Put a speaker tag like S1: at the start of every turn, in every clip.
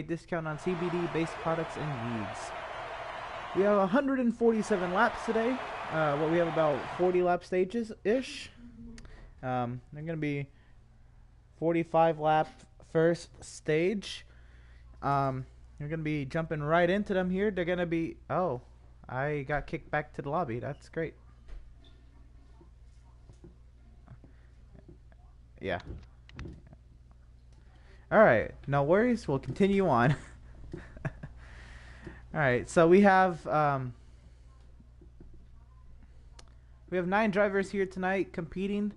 S1: discount on CBD-based products and needs. We have 147 laps today. We have about 40 lap stages-ish. They're going to be 45 lap first stage. You're going to be jumping right into them here. They're going to be... Oh, I got kicked back to the lobby. That's great. Yeah. Alright, no worries. We'll continue on. Alright, so we have 9 drivers here tonight competing.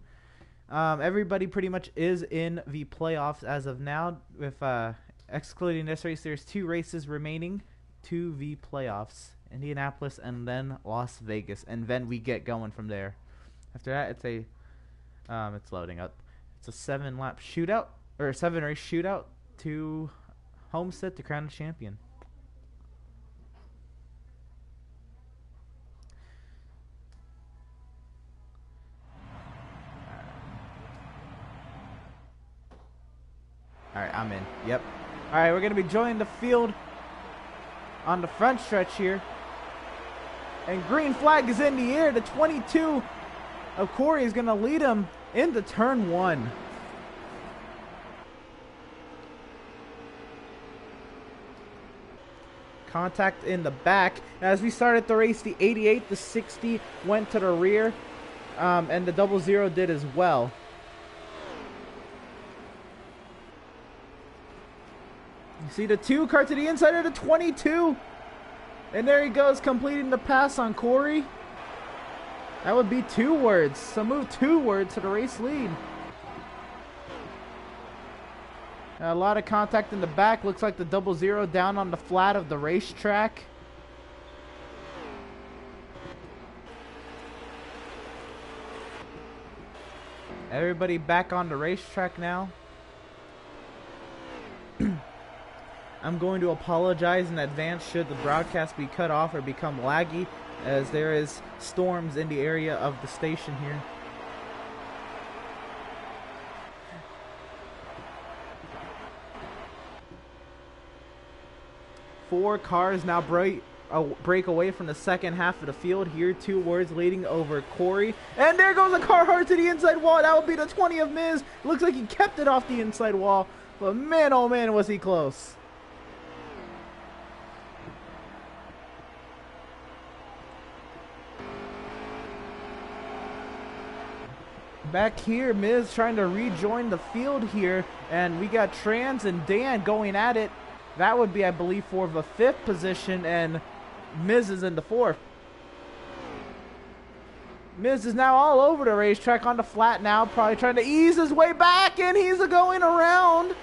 S1: Everybody pretty much is in the playoffs as of now. With excluding this race, there's 2 races remaining to the playoffs. Indianapolis and then Las Vegas. And then we get going from there. After that, it's loading up. It's a 7-lap shootout. Or a 7-race shootout to Homestead to crown a champion. Alright, I'm in. Yep. Alright, we're going to be joining the field on the front stretch here. And green flag is in the air. The 22 of Corey is going to lead him into turn 1. Contact in the back. As we started the race, the 88, the 60 went to the rear, and the 00 did as well. You see the 2 car to the inside of the 22, and there he goes, completing the pass on Corey. That would be 2 words, so move 2 words to the race lead. A lot of contact in the back. Looks like the 00 down on the flat of the racetrack. Everybody back on the racetrack now. I'm going to apologize in advance should the broadcast be cut off or become laggy, as there is storms in the area of the station here. Four cars now break away from the second half of the field here. 2 words leading over Corey. And there goes a car hard to the inside wall. That would be the 20 of Miz. Looks like he kept it off the inside wall. But man, oh man, was he close. Back here, Miz trying to rejoin the field here. And we got Trans and Dan going at it. That would be, I believe, for the 5th position, and Miz is in the 4th. Miz is now all over the racetrack on the flat now, probably trying to ease his way back, and he's going around.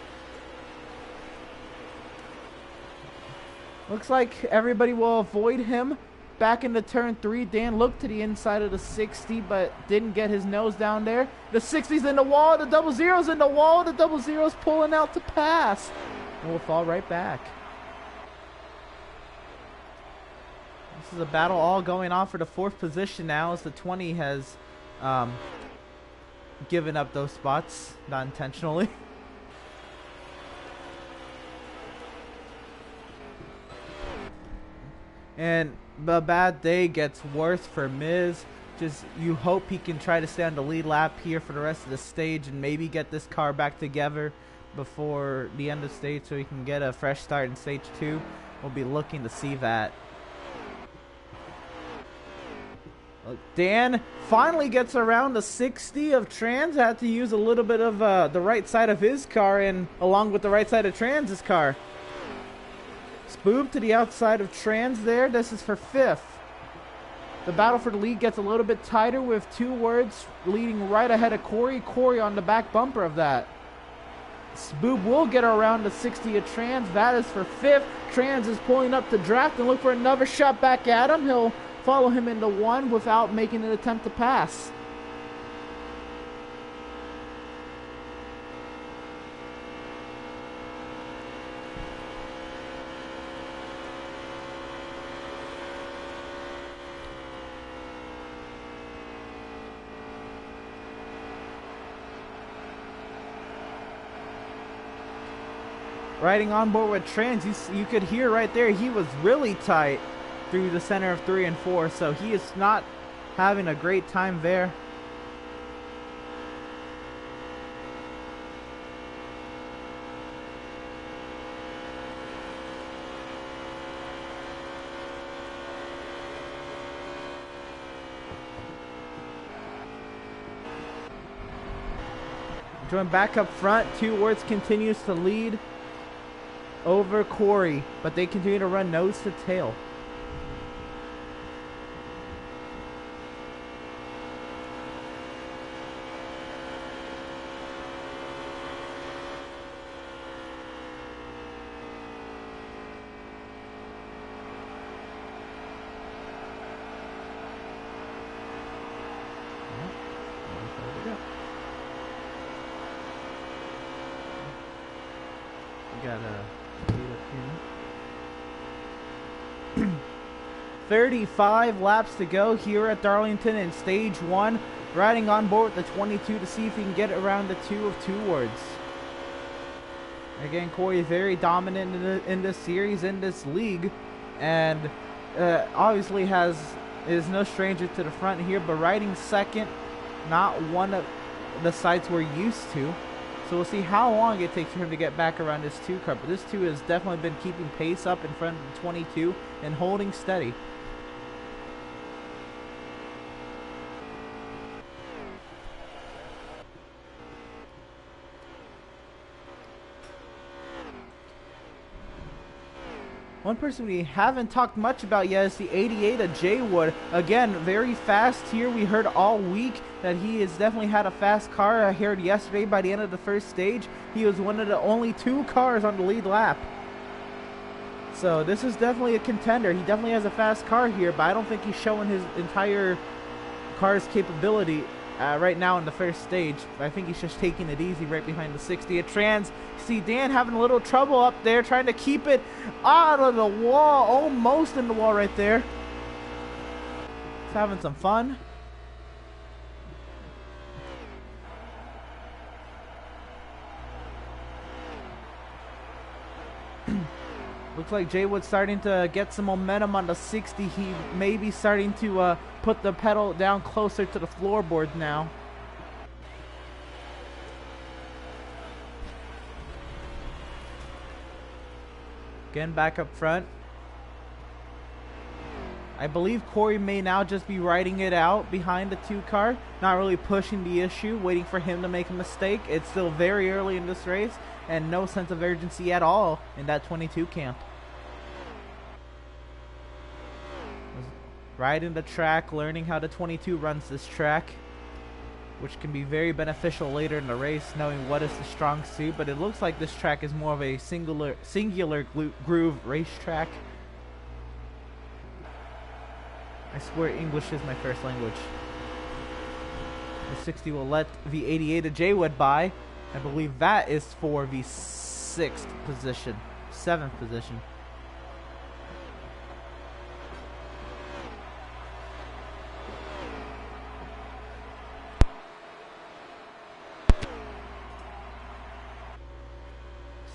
S1: Looks like everybody will avoid him. Back into turn 3, Dan looked to the inside of the 60, but didn't get his nose down there. The 60's in the wall, the 00's in the wall, the 00's pulling out to pass. And we'll fall right back. This is a battle all going on for the 4th position now, as the 20 has given up those spots, not intentionally. And the bad day gets worse for Miz. Just you hope he can try to stay on the lead lap here for the rest of the stage and maybe get this car back together before the end of stage so he can get a fresh start in stage 2. We'll be looking to see that. Dan finally gets around the 60 of Trans. Had to use a little bit of the right side of his car and along with the right side of Trans's car. Spoob to the outside of Trans there. This is for 5th. The battle for the lead gets a little bit tighter with 2 words leading right ahead of Corey. Corey on the back bumper of that. Spoob will get around the 60 of Trans. That is for 5th. Trans is pulling up to draft and look for another shot back at him. He'll follow him into 1 without making an attempt to pass. riding on board with Trans. You could hear right there he was really tight through the center of 3 and 4, so he is not having a great time there. Going back up front, Two Words continues to lead over Corey, but they continue to run nose to tail. Got a 35 laps to go here at Darlington in stage 1. Riding on board with the 22 to see if he can get around the 2 of Two Words. Again, Corey is very dominant in this series, in this league, and obviously is no stranger to the front here, but riding second, not one of the sights we're used to. So we'll see how long it takes for him to get back around this 2 car. But this 2 has definitely been keeping pace up in front of the 22 and holding steady. One person we haven't talked much about yet is the 88 of Jay Wood. Again, very fast here. We heard all week that he has definitely had a fast car. I heard yesterday by the end of the first stage, he was one of the only 2 cars on the lead lap. So this is definitely a contender. He definitely has a fast car here, but I don't think he's showing his entire car's capability right now in the first stage. I think he's just taking it easy right behind the 60 at Trans. See Dan having a little trouble up there, trying to keep it out of the wall, almost in the wall right there. He's having some fun. Looks like Jay Wood's starting to get some momentum on the 60. He may be starting to put the pedal down closer to the floorboard now. Again, back up front. I believe Corey may now just be riding it out behind the 2 car, not really pushing the issue, waiting for him to make a mistake. It's still very early in this race, and no sense of urgency at all in that 22 camp. Riding the track, learning how the 22 runs this track, which can be very beneficial later in the race, knowing what is the strong suit. But it looks like this track is more of a singular groove racetrack. I swear English is my first language. The 60 will let the 88 of Jay Wood by. I believe that is for the 6th position, 7th position.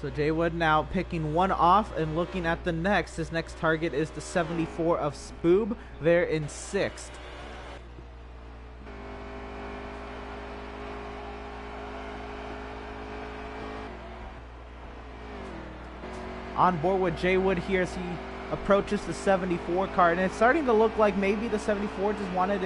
S1: So Jay Wood now picking one off and looking at the next. His next target is the 74 of Spoob. They're in 6th. On board with Jay Wood here as he approaches the 74 car. And it's starting to look like maybe the 74 just wanted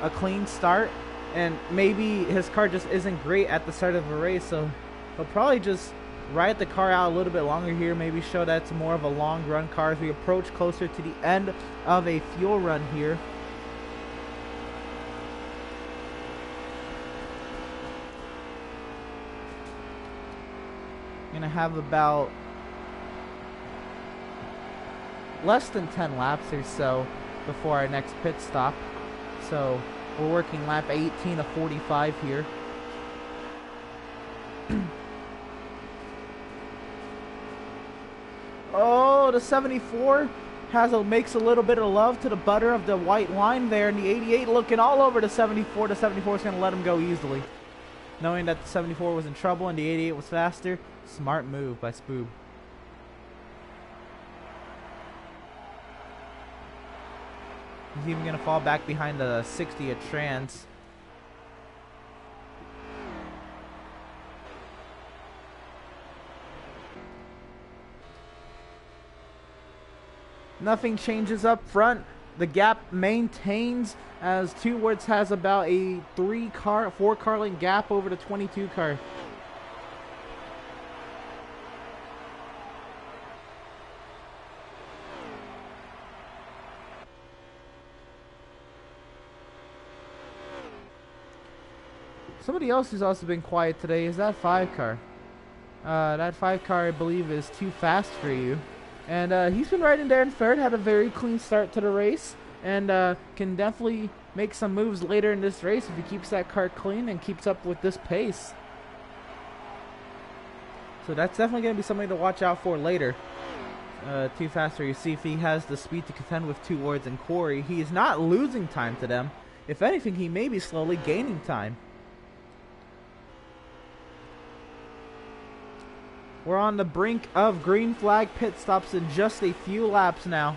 S1: a clean start. And maybe his car just isn't great at the start of a race. So he'll probably just ride the car out a little bit longer here, maybe show that it's more of a long run car as we approach closer to the end of a fuel run here. Gonna have about less than 10 laps or so before our next pit stop. So we're working lap 18 of 45 here. Oh, the 74 makes a little bit of love to the butter of the white line there, and the 88 looking all over the 74. The 74 is going to let him go easily. Knowing that the 74 was in trouble and the 88 was faster, smart move by Spoob. He's even going to fall back behind the 60 at Trans. Nothing changes up front. The gap maintains as Two Words has about a 4-car length gap over the 22 car. Somebody else who's also been quiet today is that 5-car. That 5-car, I believe, is too fast for you. And he's been right in there in third, had a very clean start to the race, and can definitely make some moves later in this race if he keeps that car clean and keeps up with this pace. So that's definitely going to be something to watch out for later. Too fast for you. See if he has the speed to contend with Two Words and Corey. He is not losing time to them. If anything, he may be slowly gaining time. We're on the brink of green flag pit stops in just a few laps now.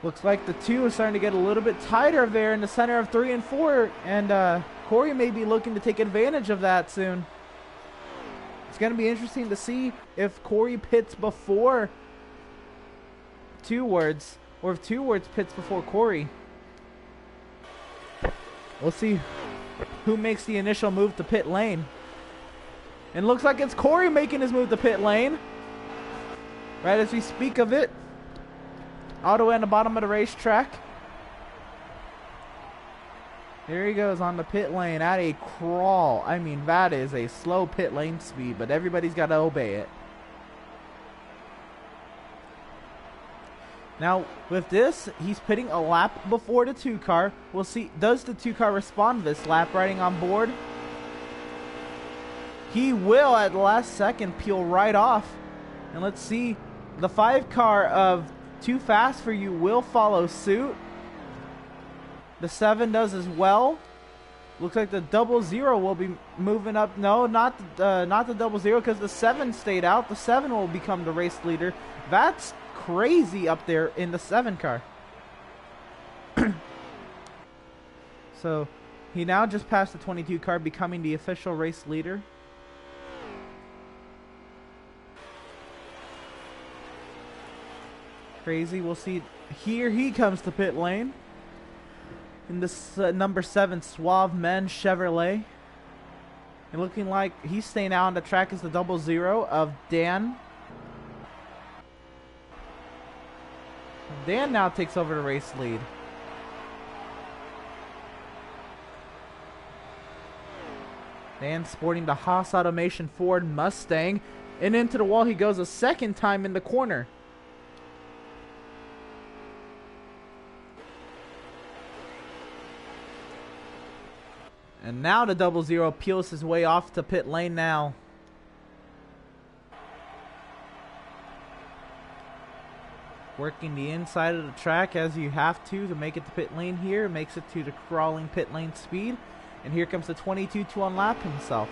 S1: Looks like the 2 is starting to get a little bit tighter there in the center of 3 and 4. And Corey may be looking to take advantage of that soon. It's going to be interesting to see if Corey pits before Two Words, or if Two Words pits before Corey. We'll see who makes the initial move to pit lane. And looks like it's Corey making his move to pit lane. Right as we speak of it. All the way on the bottom of the racetrack. There he goes on the pit lane at a crawl. I mean, that is a slow pit lane speed, but everybody's got to obey it. Now, with this, he's pitting a lap before the 2-car. We'll see, does the 2-car respond to this lap riding on board? He will at the last second peel right off. And let's see, the 5-car of Too Fast For You will follow suit. The 7 does as well. Looks like the 00 will be moving up. No, not the 00, because the 7 stayed out. The 7 will become the race leader. That's crazy up there in the 7-car. So he now just passed the 22-car, becoming the official race leader. Crazy. We'll see. Here he comes to pit lane in this number 7 Suave Men Chevrolet. And looking like he's staying out on the track is the 00 of Dan. Dan now takes over the race lead. Dan sporting the Haas Automation Ford Mustang. And into the wall he goes a second time in the corner. And now the 00 peels his way off to pit lane now. Working the inside of the track as you have to make it to pit lane here. Makes it to the crawling pit lane speed. And here comes the 22 to unlap himself.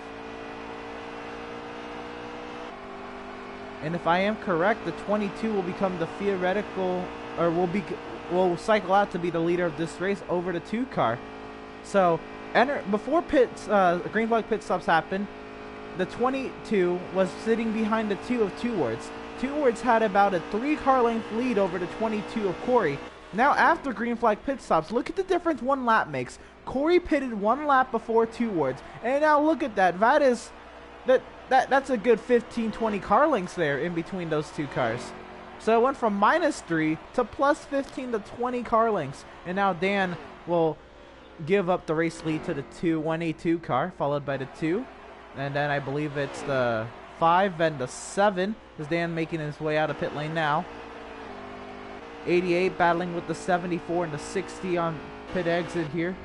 S1: And if I am correct, the 22 will become the theoretical, or will cycle out to be the leader of this race over the 2-car. So before green flag pit stops happen, the 22 was sitting behind the 2 of Two Words. Two Words had about a 3-car length lead over the 22 of Corey. Now after green flag pit stops, look at the difference one lap makes. Corey pitted 1 lap before Two Words, and now look at that. That's a good 15-20 car lengths there in between those 2 cars. So it went from -3 to plus 15 to 20 car lengths, and now Dan will give up the race lead to the 1A2 car, followed by the 2, and then I believe it's the 5 and the 7 is Dan making his way out of pit lane now. 88 battling with the 74 and the 60 on pit exit here.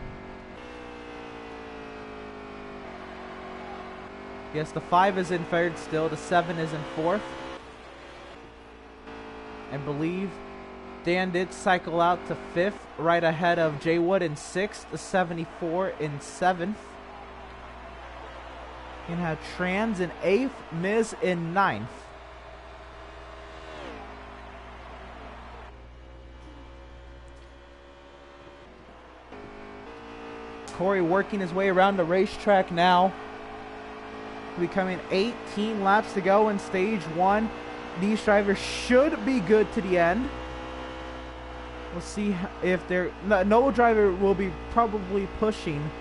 S1: Yes, the 5 is in third still, the 7 is in fourth. I believe Dan did cycle out to 5th, right ahead of Jay Wood in 6th, the 74 in 7th. You can have Trans in 8th, Miz in 9th. Corey working his way around the racetrack now. Becoming 18 laps to go in stage 1. These drivers should be good to the end. We'll see if they're... No driver will be probably pushing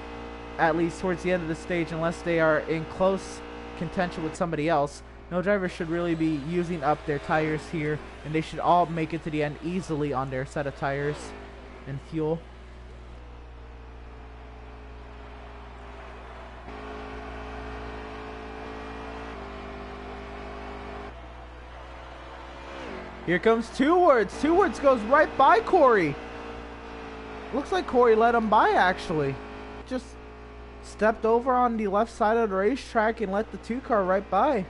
S1: at least towards the end of the stage unless they are in close contention with somebody else. No driver should really be using up their tires here, and they should all make it to the end easily on their set of tires and fuel. Here comes Two Words. Two Words goes right by Corey. Looks like Corey let him by, actually. Just stepped over on the left side of the racetrack and let the 2 car right by.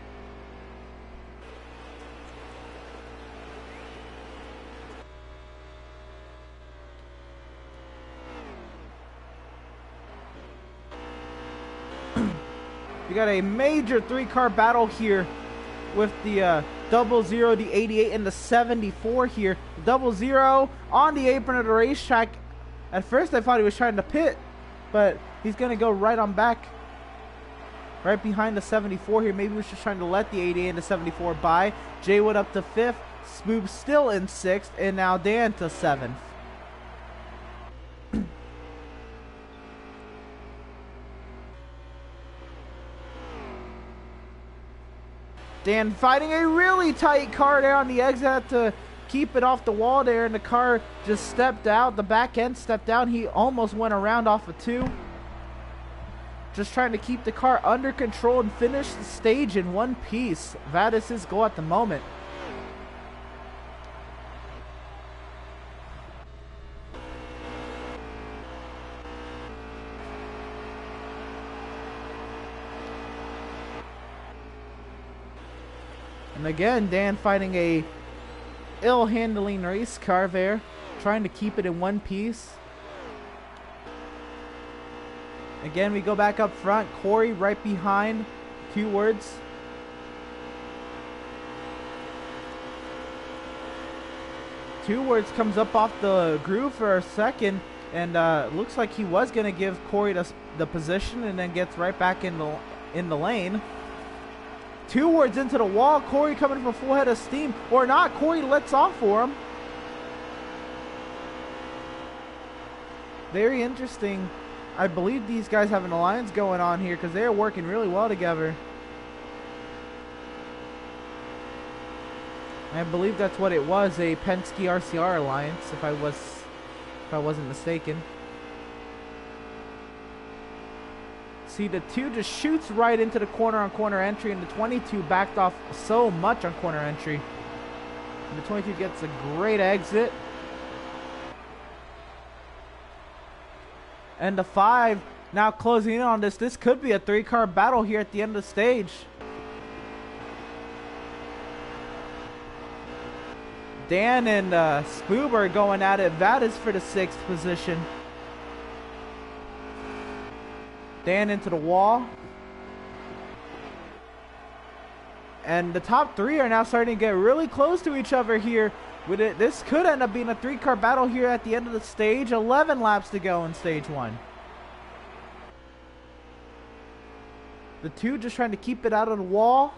S1: You got a major 3-car battle here with the 00, the 88, and the 74 here. 00 on the apron of the racetrack. At first I thought he was trying to pit, but he's going to go right on back. Right behind the 74 here. Maybe he was just trying to let the 88 and the 74 by. Jaywood up to 5th. Spoob still in 6th. And now Dan to 7th. Dan fighting a really tight car there on the exit to keep it off the wall there, and the car just stepped out. The back end stepped down. He almost went around off of 2. Just trying to keep the car under control and finish the stage in one piece. That is his goal at the moment. And again, Dan fighting a ill-handling race car there, trying to keep it in one piece. Again, we go back up front. Corey right behind Two Words. Two Words comes up off the groove for a second, and looks like he was going to give Corey the position, and then gets right back in the lane. Two Words into the wall. Corey coming from full head of steam. Or not. Corey lets off for him. Very interesting. I believe these guys have an alliance going on here because they're working really well together. I believe that's what it was, a Penske RCR alliance, if I wasn't mistaken. See, the 2 just shoots right into the corner on corner entry, and the 22 backed off so much on corner entry. And the 22 gets a great exit. And the 5 now closing in on this. This could be a 3-car battle here at the end of the stage. Dan and Spoob are going at it. That is for the 6th position. Dan into the wall. And the top 3 are now starting to get really close to each other here. With it, this could end up being a 3-car battle here at the end of the stage. 11 laps to go in stage 1. The 2 just trying to keep it out of the wall.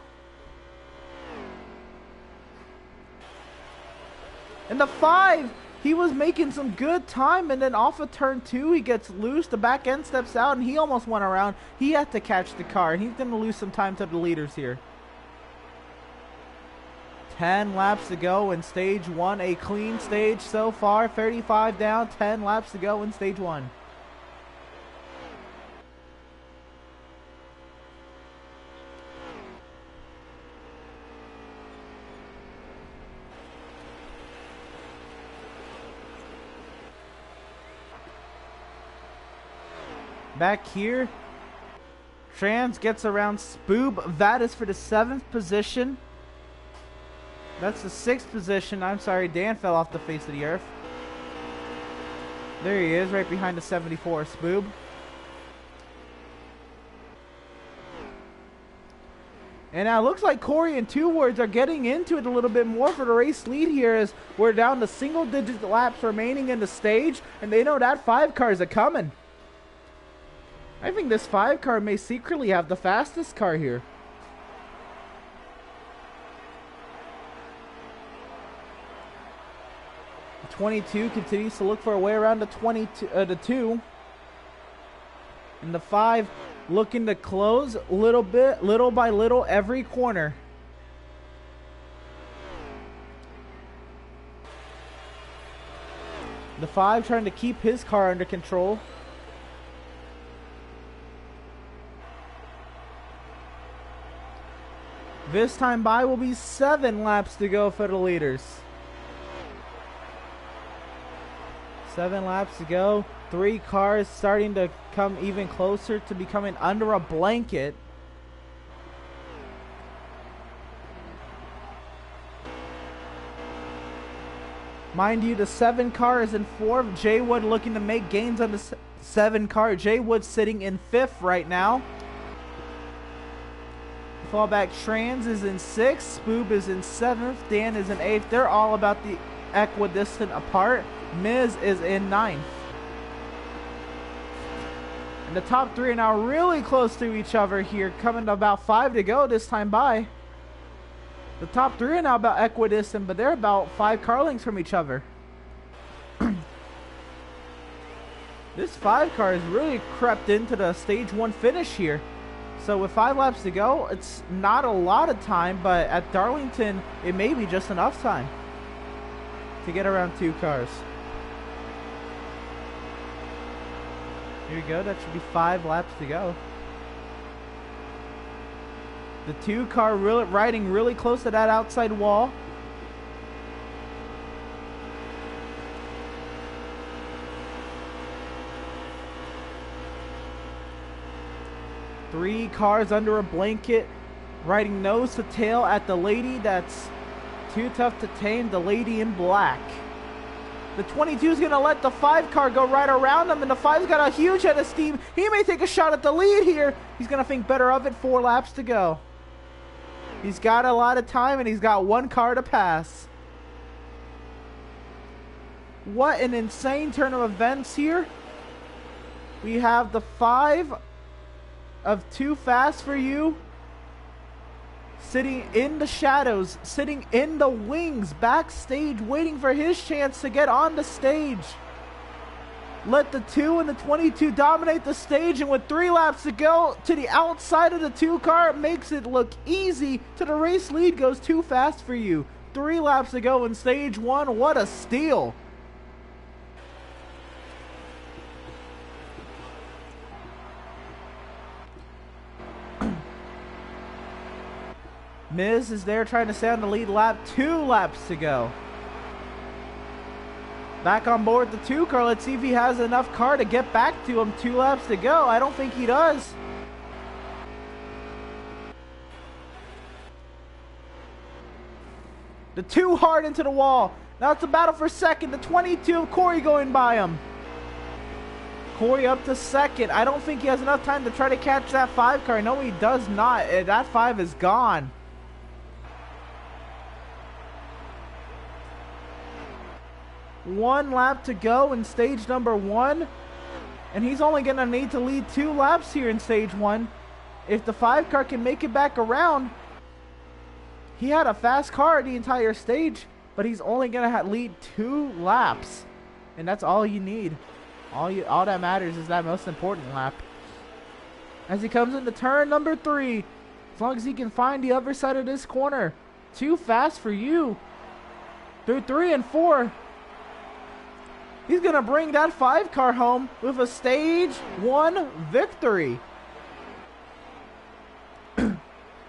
S1: And the 5, he was making some good time, and then off of turn 2, he gets loose. The back end steps out, and he almost went around. He had to catch the car, and he's going to lose some time to the leaders here. 10 laps to go in stage 1. A clean stage so far. 35 down, 10 laps to go in stage 1. Back here, Trans gets around Spoob. That is for the 7th position. That's the 6th position. I'm sorry, Dan fell off the face of the earth. There he is, right behind the 74, Spoob. And now it looks like Corey and Two Words are getting into it a little bit more for the race lead here, as we're down to single-digit laps remaining in the stage, and they know that 5 car is a-coming. I think this 5 car may secretly have the fastest car here. The 22 continues to look for a way around the 2. And the 5 looking to close little by little every corner. The 5 trying to keep his car under control. This time by will be 7 laps to go for the leaders. 7 laps to go. 3 cars starting to come even closer to becoming under a blanket. Mind you, the 7 car is in 4th. Jay Wood looking to make gains on the 7 car. Jay Wood sitting in 5th right now. Fallback Trans is in 6th. Spoob is in 7th. Dan is in 8th. They're all about the equidistant apart. Miz is in 9th. And the top 3 are now really close to each other here, coming to about 5 to go this time by. The top 3 are now about equidistant, but they're about 5 car lengths from each other. This 5 car has really crept into the stage 1 finish here. So with 5 laps to go, it's not a lot of time, but at Darlington, it may be just enough time to get around 2 cars. Here we go, that should be 5 laps to go. The 2 car riding really close to that outside wall. Three cars under a blanket, riding nose to tail at the lady that's too tough to tame, the lady in black. The 22 is going to let the 5 car go right around him, and the 5's got a huge head of steam. He may take a shot at the lead here. He's going to think better of it. 4 laps to go. He's got a lot of time, and he's got 1 car to pass. What an insane turn of events here. We have the 5 of Too Fast For You sitting in the shadows, sitting in the wings, backstage, waiting for his chance to get on the stage. Let the 2 and the 22 dominate the stage, and with 3 laps to go to the outside of the 2 car, it makes it look easy. To the race lead goes Too Fast For You. 3 laps to go in stage 1. What a steal. Miz is there trying to stay on the lead lap. 2 laps to go. Back on board the 2 car. Let's see if he has enough car to get back to him. 2 laps to go. I don't think he does. The 2 hard into the wall. Now it's a battle for second. The 22 of Corey going by him. Corey up to second. I don't think he has enough time to try to catch that 5 car. No, he does not. That 5 is gone. One lap to go in stage number 1. And he's only going to need to lead 2 laps here in stage 1. If the 5 car can make it back around. He had a fast car the entire stage, but he's only going to lead 2 laps. And that's all you need. All that matters is that most important lap. As he comes into turn number 3. As long as he can find the other side of this corner. Too Fast For You. Through 3 and 4. He's going to bring that 5 car home with a stage 1 victory.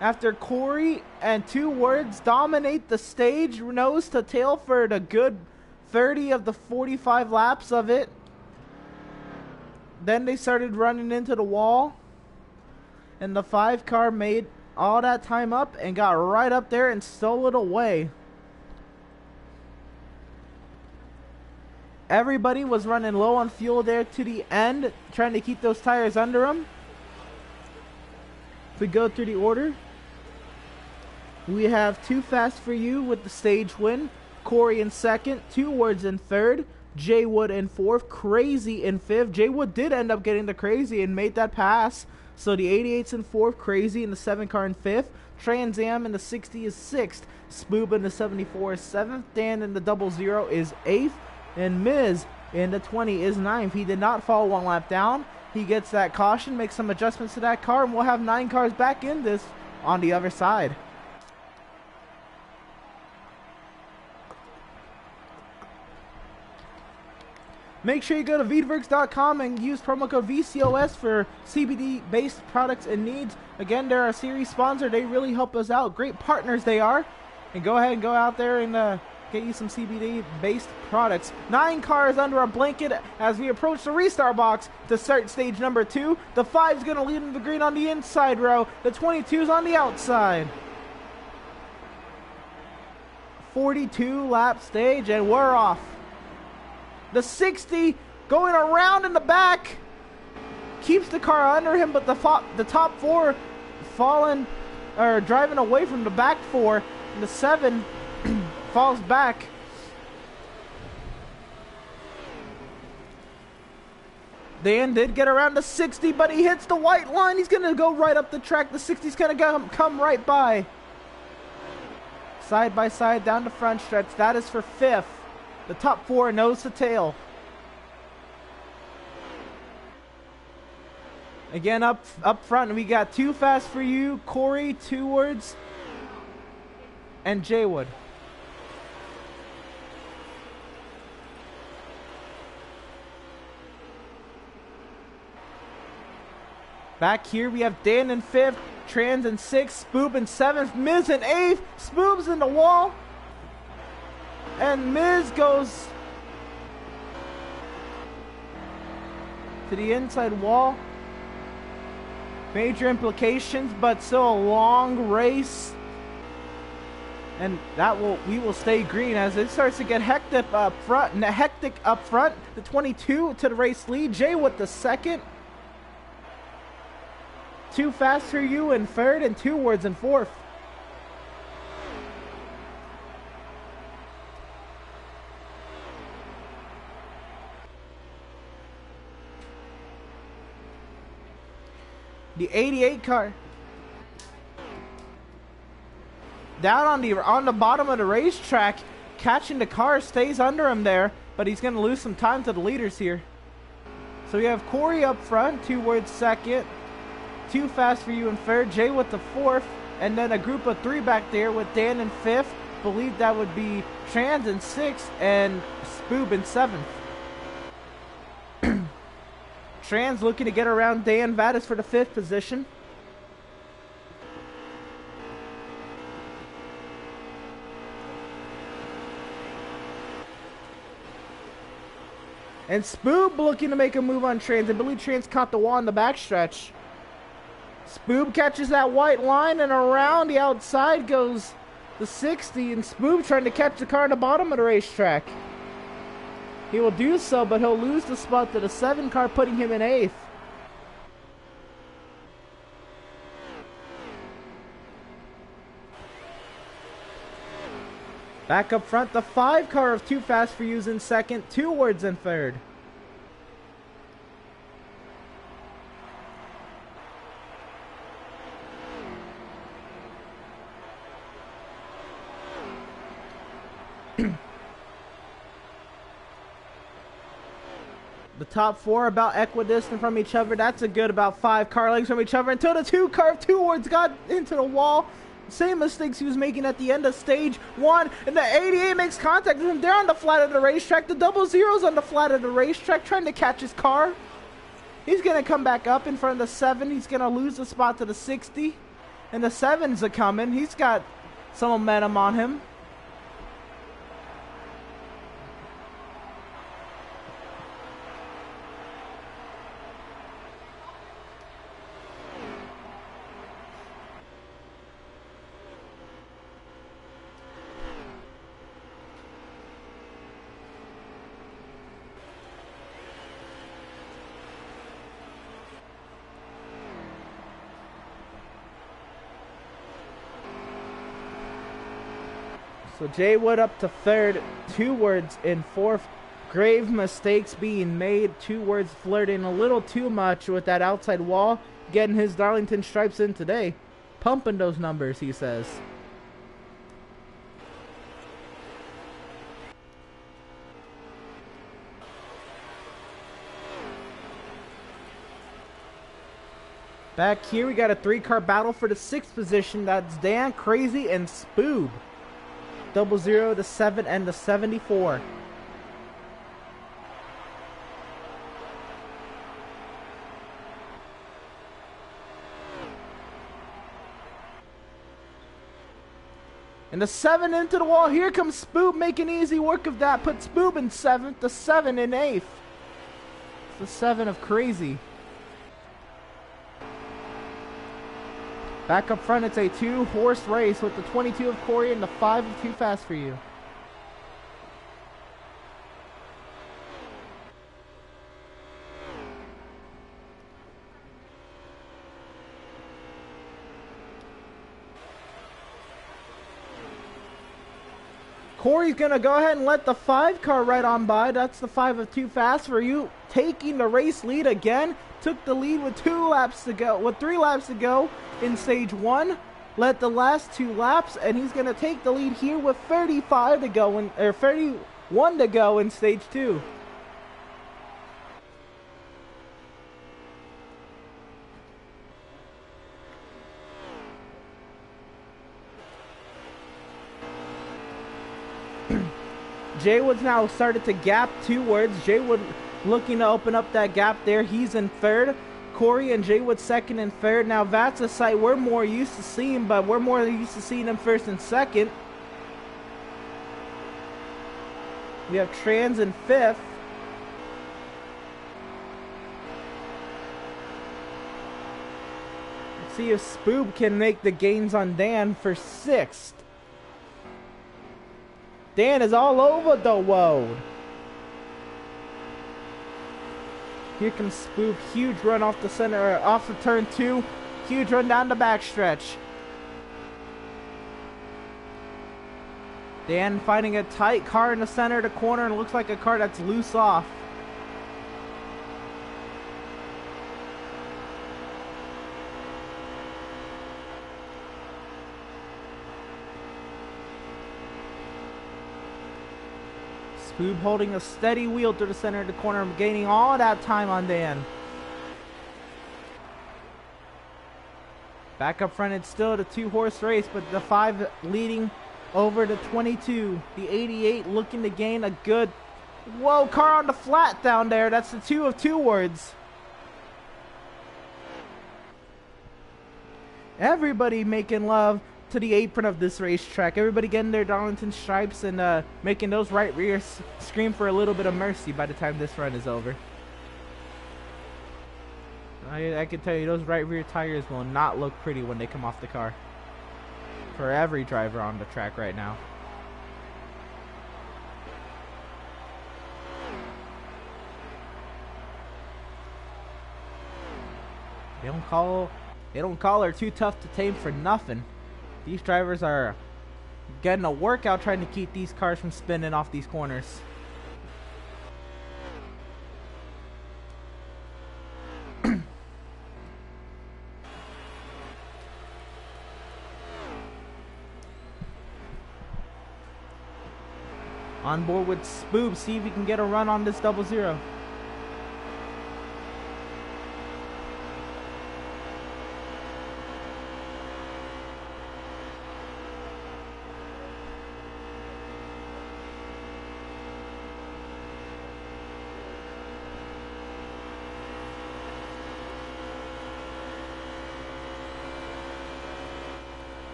S1: After Corey and 2 Words dominate the stage nose to tail for a good 30 of the 45 laps of it. Then they started running into the wall. And the 5 car made all that time up and got right up there and stole it away. Everybody was running low on fuel there to the end, trying to keep those tires under them. If we go through the order, We have Too Fast For You with the stage win. Corey in second. Two Words in third. Jay Wood in fourth. Crazy in fifth. Jay Wood did end up getting the Crazy and made that pass. So the 88's in fourth. Crazy in the 7 car in fifth. Trans Am in the 60 is sixth. Spoob in the 74 is seventh. Dan in the 00 is eighth. And Miz in the 20 is ninth. He did not fall one lap down. He gets that caution, makes some adjustments to that car, and we'll have 9 cars back in this on the other side. Make sure you go to Veedverks.com and use promo code VCOS for CBD-based products and needs. Again, they're a series sponsor. They really help us out. Great partners they are. And go ahead and go out there and get you some CBD-based products. 9 cars under a blanket as we approach the restart box to start stage number 2. The 5's going to lead in the green on the inside row. The 22's on the outside. 42 lap stage, and we're off. The 60 going around in the back. Keeps the car under him, but the top 4 falling or driving away from the back 4. And the 7 falls back. Dan did get around the 60, but he hits the white line. He's going to go right up the track. The 60's going to come right by. Side by side down the front stretch. That is for 5th. The top 4 nose to tail. Again, up front, we got Too Fast For You, Corey, Two Words, and Jay Wood. Back here, we have Dan in 5th, Trans in 6th, Spoob in 7th, Miz in 8th. Spoob's in the wall. And Miz goes to the inside wall. Major implications, but still a long race. And we will stay green as it starts to get hectic up front. The 22 to the race lead. Jay with the 2nd. Too Fast For You in 3rd, and Two Words in 4th. The 88 car down on the bottom of the racetrack, catching the car, stays under him there, but he's going to lose some time to the leaders here. So we have Corey up front, Two Words 2nd, Too Fast For You in 3rd, Jay with the 4th, and then a group of 3 back there with Dan in 5th. Believe that would be Trans in 6th and Spoob in 7th. Trans looking to get around Dan Vadas for the 5th position. And Spoob looking to make a move on Trans. I believe Trans caught the wall in the backstretch. Spoob catches that white line, and around the outside goes the 60, and Spoob trying to catch the car at the bottom of the racetrack. He will do so, but he'll lose the spot to the 7 car, putting him in 8th. Back up front, the 5 car of Too Fast For You's in 2nd, Two Words in 3rd. The top 4 about equidistant from each other. That's a good about 5 car lengths from each other until the 2 car of Two Words got into the wall. Same mistakes he was making at the end of stage 1. And the 88 makes contact with him. They're on the flat of the racetrack. The 00's on the flat of the racetrack trying to catch his car. He's going to come back up in front of the 7. He's going to lose the spot to the 60. And the 7's a-coming. He's got some momentum on him. So Jay Wood up to third, 2 words in fourth. Grave mistakes being made. 2 words flirting a little too much with that outside wall. Getting his Darlington stripes in today. Pumping those numbers, he says. Back here, we got a 3-car battle for the 6th position. That's Dan, Crazy, and Spoob. 00, the 7, and the 74. And the 7 into the wall. Here comes Spoob making easy work of that. Put Spoob in 7th, the 7 in 8th. It's the 7 of Crazy. Back up front, it's a 2-horse race with the 22 of Corey and the 5 of Too Fast For You. Corey's going to go ahead and let the 5 car right on by. That's the 5 of Too Fast For You. Taking the race lead again. Took the lead with 3 laps to go in stage 1. Led the last 2 laps, and he's going to take the lead here with 31 to go in stage 2. Jay Wood's now started to gap 2 words. Jay Wood looking to open up that gap there. He's in 3rd. Corey and Jay Wood 2nd and 3rd. Now that's a sight we're more used to seeing, but we're more used to seeing him 1st and 2nd. We have Trans in 5th. Let's see if Spoob can make the gains on Dan for 6th. Dan is all over the road. Here comes Spoob. Huge run off the center, off the turn 2. Huge run down the backstretch. Dan finding a tight car in the center of the corner, and it looks like a car that's loose off. Spoob holding a steady wheel through the center of the corner, gaining all that time on Dan. Back up front, it's still a 2-horse race, but the 5 leading over the 22. The 88 looking to gain a good... Whoa, car on the flat down there. That's the 2 of 2 words. Everybody making love to the apron of this racetrack. Everybody getting their Darlington stripes and making those right rears scream for a little bit of mercy by the time this run is over. I can tell you, those right rear tires will not look pretty when they come off the car. For every driver on the track right now. They don't call her Too Tough to Tame for nothing. These drivers are getting a workout trying to keep these cars from spinning off these corners. On board with Spoob, see if he can get a run on this 00.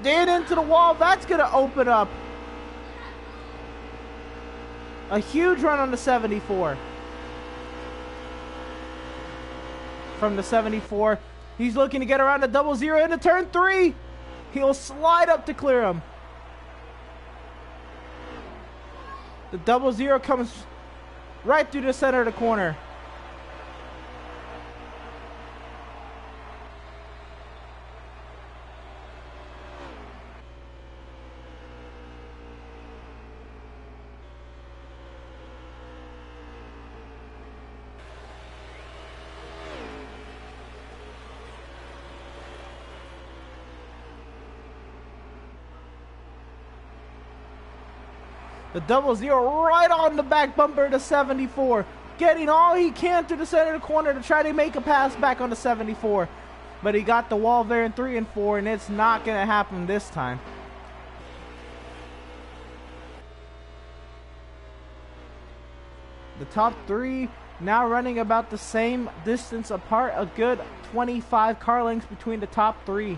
S1: Dan into the wall. That's going to open up a huge run on the 74. From the 74, he's looking to get around the 00 into turn 3. He'll slide up to clear him. The 00 comes right through the center of the corner. The 00 right on the back bumper to 74. Getting all he can through the center of the corner to try to make a pass back on the 74. But he got the wall there in 3 and 4, and it's not going to happen this time. The top 3 now running about the same distance apart. A good 25 car lengths between the top 3.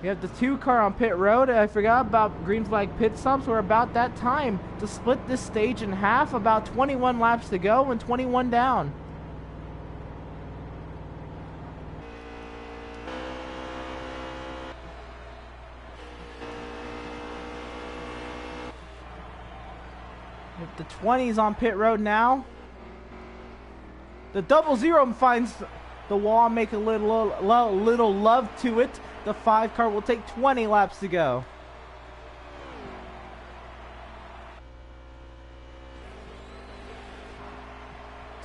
S1: We have the 2 car on pit road. I forgot about green flag pit stops. We're about that time to split this stage in half. About 21 laps to go and 21 down. We have the 20s on pit road now. The 00 finds the wall, make a little love to it. The 5 car will take 20 laps to go.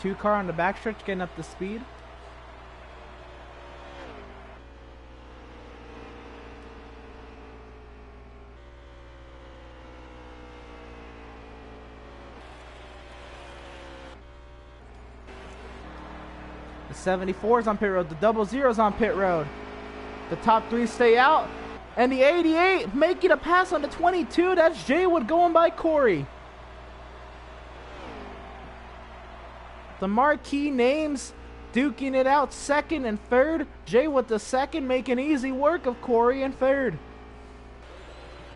S1: Two car on the backstretch getting up to speed. The 74 is on pit road. The 00 is on pit road. The top 3 stay out. And the 88 making a pass on the 22. That's Jaywood going by Corey. The marquee names duking it out second and third. Jaywood the second, making easy work of Corey in third.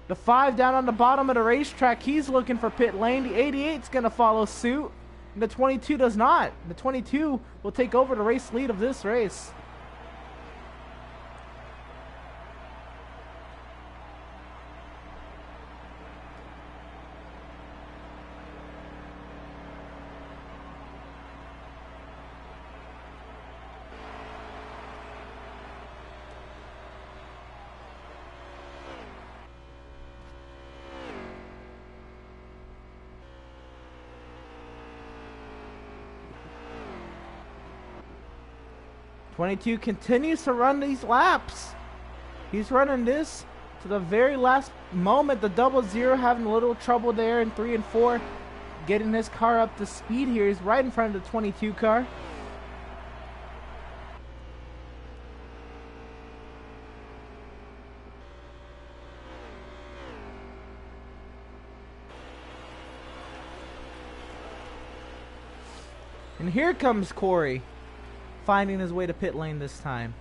S1: The 5 down on the bottom of the racetrack. He's looking for pit lane. The 88's going to follow suit. And the 22 does not. The 22 will take over the race lead of this race. '22 continues to run these laps. He's running this to the very last moment. The 00 having a little trouble there in 3 and 4, getting his car up to speed here. He's right in front of the 22 car. And here comes Corey, finding his way to pit lane this time.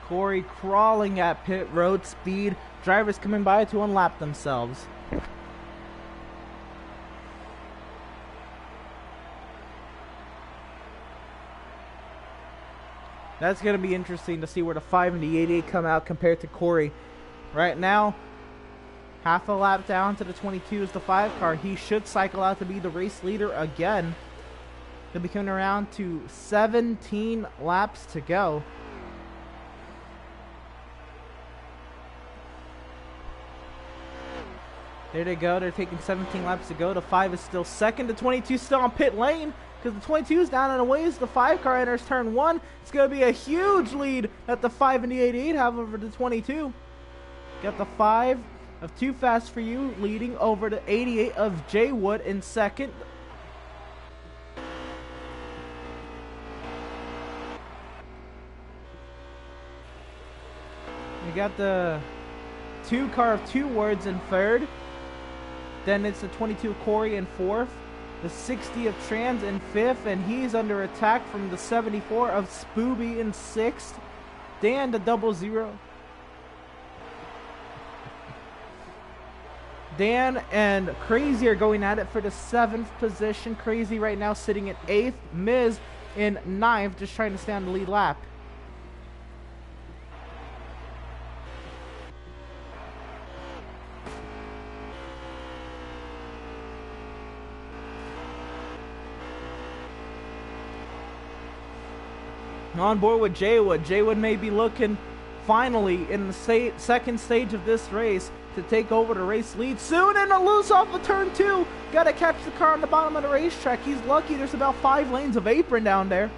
S1: Corey crawling at pit road speed. Drivers coming by to unlap themselves. That's going to be interesting to see where the 5 and the 88 come out compared to Corey. Right now, half a lap down to the 22 is the 5 car. He should cycle out to be the race leader again. He'll be coming around to 17 laps to go. There they go. They're taking 17 laps to go. The 5 is still second. The 22 is still on pit lane, because the 22 is down and away as the 5 car enters turn 1. It's going to be a huge lead that the 5 and the 88 have over the 22. Got the 5 of Too Fast For You leading over the 88 of Jaywood in second. We got the 2 car of Two Words in third. Then it's the 22 Corey in fourth. The 60 of Trans in 5th, and he's under attack from the 74 of Spooby in 6th. Dan the 00. Dan and Crazy are going at it for the 7th position. Crazy right now sitting at 8th. Miz in 9th, just trying to stay on the lead lap. On board with Jaywood. Jaywood may be looking finally in the second stage of this race to take over the race lead soon, and a loose off of turn 2. Gotta catch the car on the bottom of the racetrack. He's lucky there's about 5 lanes of apron down there.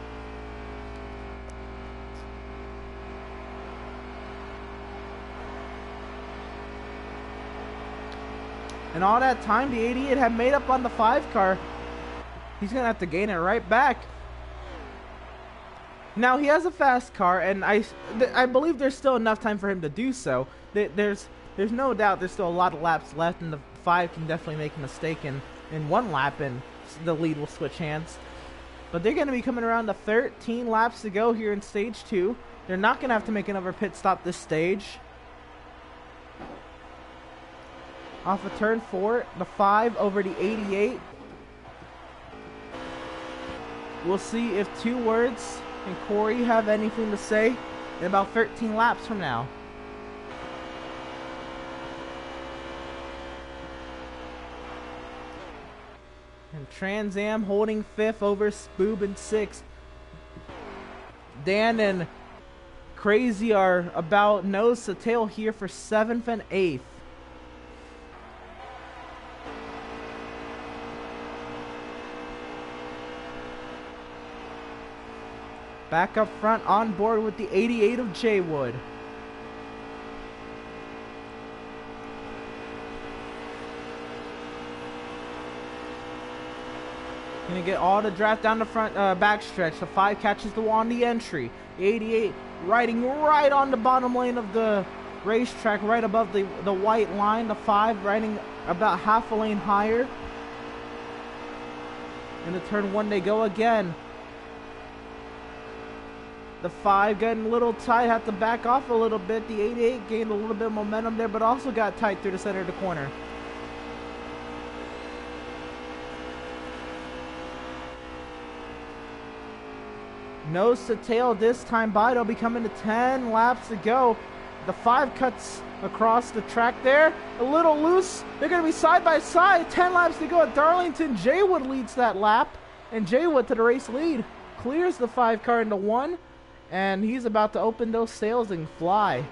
S1: And all that time the 88 had made up on the 5 car. He's gonna have to gain it right back. Now, he has a fast car, and I believe there's still enough time for him to do so. There's no doubt there's still a lot of laps left, and the 5 can definitely make a mistake in one lap, and the lead will switch hands. But they're going to be coming around to 13 laps to go here in Stage 2. They're not going to have to make another pit stop this stage. Off of turn 4, the 5 over the 88. We'll see if 2 words and Corey have anything to say in about 13 laps from now. And Trans Am holding 5th over Spoob in 6th. Dan and Crazy are about nose to tail here for 7th and 8th. Back up front on board with the 88 of Jaywood. Gonna get all the draft down the front backstretch. The 5 catches the wall on the entry. The 88 riding right on the bottom lane of the racetrack, right above the white line. The 5 riding about half a lane higher. Into turn 1 they go again. The 5 getting a little tight, had to back off a little bit. The 88 gained a little bit of momentum there, but also got tight through the center of the corner. Nose to tail this time by. They'll be coming to 10 laps to go. The 5 cuts across the track there. A little loose. They're going to be side by side. 10 laps to go at Darlington. Jaywood leads that lap. And Jaywood to the race lead. Clears the 5 car into 1. And he's about to open those sails and fly.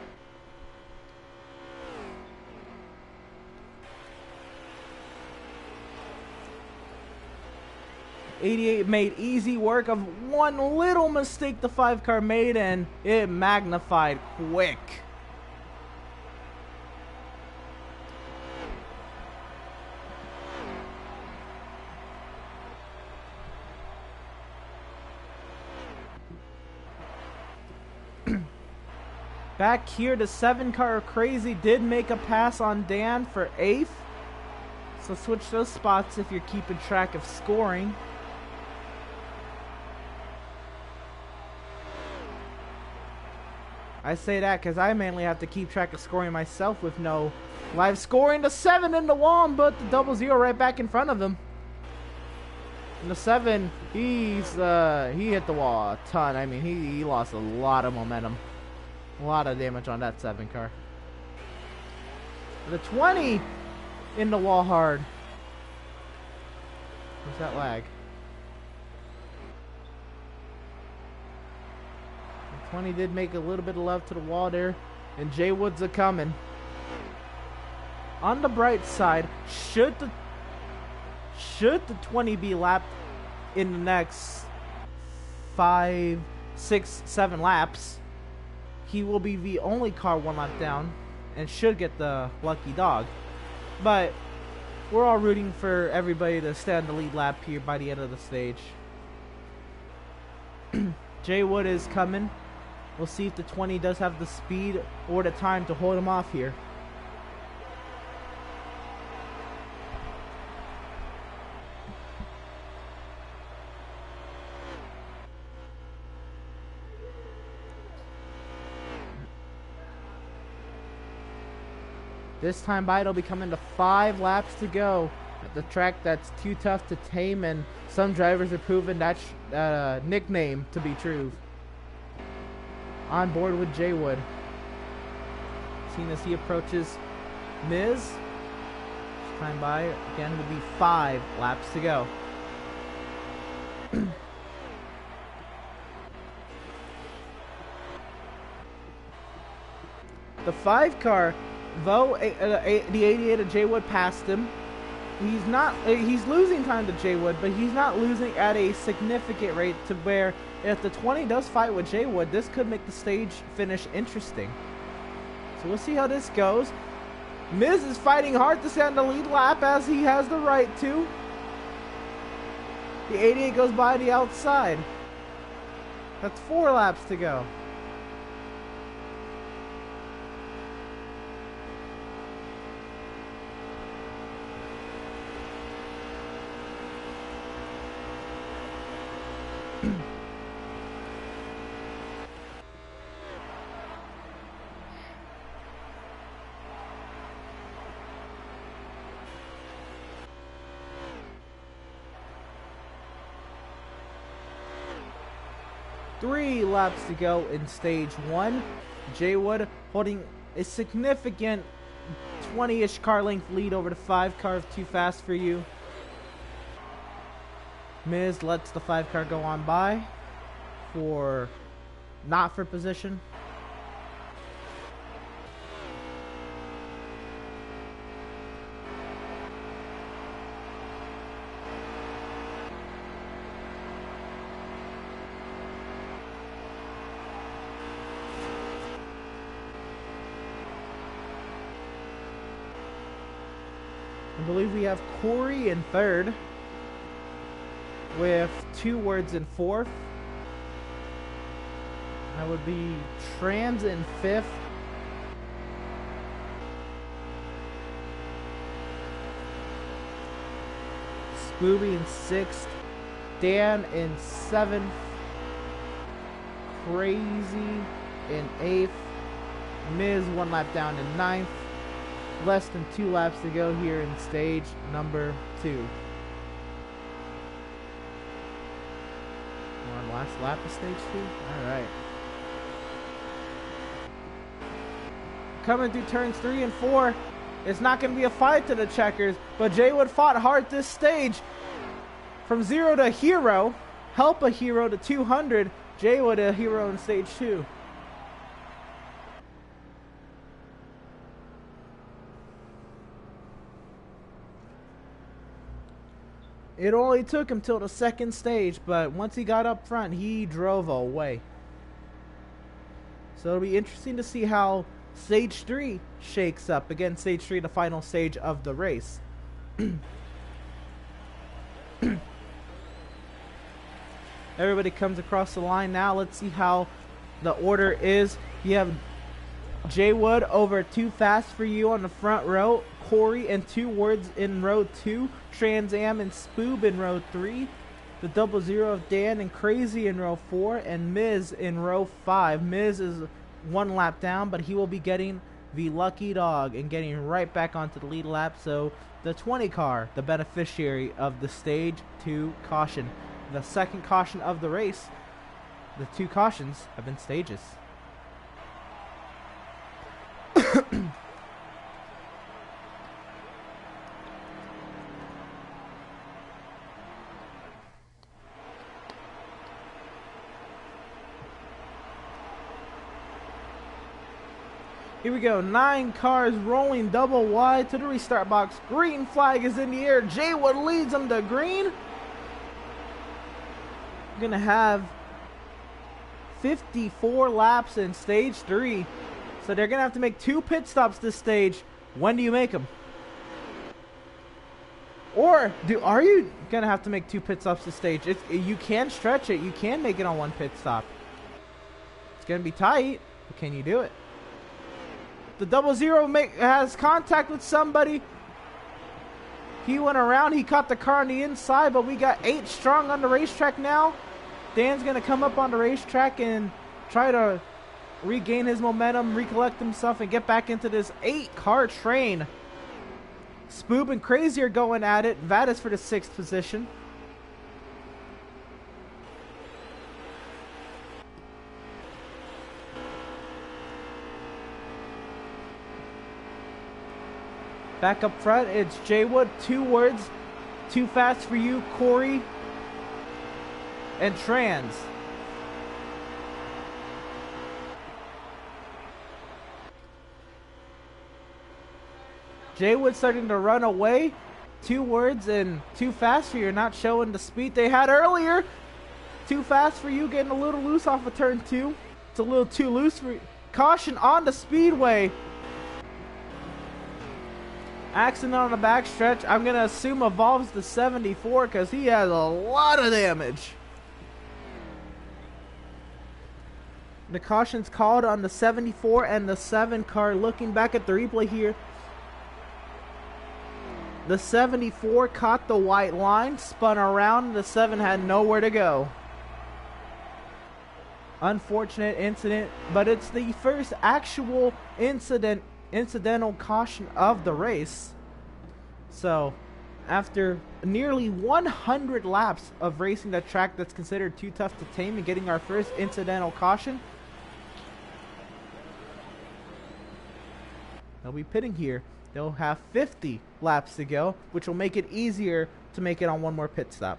S1: '88 made easy work of one little mistake the 5 car made, and it magnified quick. Back here, the 7 car Crazy did make a pass on Dan for 8th. So switch those spots if you're keeping track of scoring. I say that because I mainly have to keep track of scoring myself with no live scoring. The 7 in the wall, but the 00 right back in front of him. And the 7, he hit the wall a ton. I mean, he lost a lot of momentum. A lot of damage on that 7 car. The 20 in the wall hard. Where's that lag? The 20 did make a little bit of love to the wall there. And Jaywood's a coming. On the bright side, should the 20 be lapped in the next 5, 6, 7 laps, he will be the only car 1 lap down and should get the lucky dog. But we're all rooting for everybody to stay on the lead lap here by the end of the stage. Jaywood is coming. We'll see if the 20 does have the speed or the time to hold him off here. This time by, it'll be coming to 5 laps to go at the track that's too tough to tame, and some drivers are proving that nickname to be true. On board with Jay Wood. Seeing as he approaches Miz. This time by, again, will be 5 laps to go. The 5 car, though the 88 of Jay Wood passed him, he's losing time to Jay Wood, but he's not losing at a significant rate to where if the 20 does fight with Jay Wood, this could make the stage finish interesting. So we'll see how this goes. Miz is fighting hard to stay on the lead lap as he has the right to. The 88 goes by the outside. That's 4 laps to go. Three laps to go in stage 1. Jay Wood holding a significant 20-ish car length lead over the 5 car of Too Fast For You. Miz lets the 5 car go on by for not for position. I believe we have Corey in 3rd with 2 words in 4th. That would be Trans in 5th. Scooby in 6th. Dan in 7th. Crazy in 8th. Miz 1 lap down in 9th. Less than 2 laps to go here in stage number 2. We're on last lap of stage 2? Alright. Coming through turns 3 and 4. It's not going to be a fight to the checkers, but Jay Wood fought hard this stage. From 0 to hero, help a hero to 200, Jay Wood a hero in stage 2. It only took him till the 2nd stage, but once he got up front, he drove away. So it'll be interesting to see how stage 3 shakes up. Again, stage 3, the final stage of the race. Everybody comes across the line now. Let's see how the order is. You have Jay Wood over Too Fast For You on the front row. Corey and 2 words in row 2. Trans Am and Spoob in row 3. The 00 of Dan and Crazy in row 4. And Miz in row 5. Miz is 1 lap down, but he will be getting the lucky dog and getting right back onto the lead lap. So the 20 car, the beneficiary of the stage 2 caution. The 2nd caution of the race. The 2 cautions have been stages. Here we go, 9 cars rolling double wide to the restart box. Green flag is in the air. Jay Wood leads them to green. We're gonna have 54 laps in stage 3. So they're gonna have to make 2 pit stops this stage. When do you make them? Or are you gonna have to make 2 pit stops this stage? You can stretch it. You can make it on 1 pit stop. It's gonna be tight, but can you do it? The 00 has contact with somebody. He went around. He caught the car on the inside, but we got 8 strong on the racetrack now. Dan's going to come up on the racetrack and try to regain his momentum, recollect himself, and get back into this 8-car train. Spoob and Crazy are going at it. Vadis for the 6th position. Back up front, it's Jay Wood, 2 words. Too Fast for You, Corey, and Trans. Jay Wood starting to run away. 2 words and Too Fast for You, not showing the speed they had earlier. Too Fast for You getting a little loose off of turn 2. It's a little too loose for caution on the speedway. Accident on the backstretch. I'm going to assume evolves the 74 because he has a lot of damage. The caution's called on the 74 and the 7 car. Looking back at the replay here, the 74 caught the white line, spun around, the 7 had nowhere to go. Unfortunate incident, but it's the first actual incidental caution of the race. So after nearly 100 laps of racing the track that's considered too tough to tame and getting our first incidental caution, they'll be pitting here. They'll have 50 laps to go, which will make it easier to make it on one more pit stop.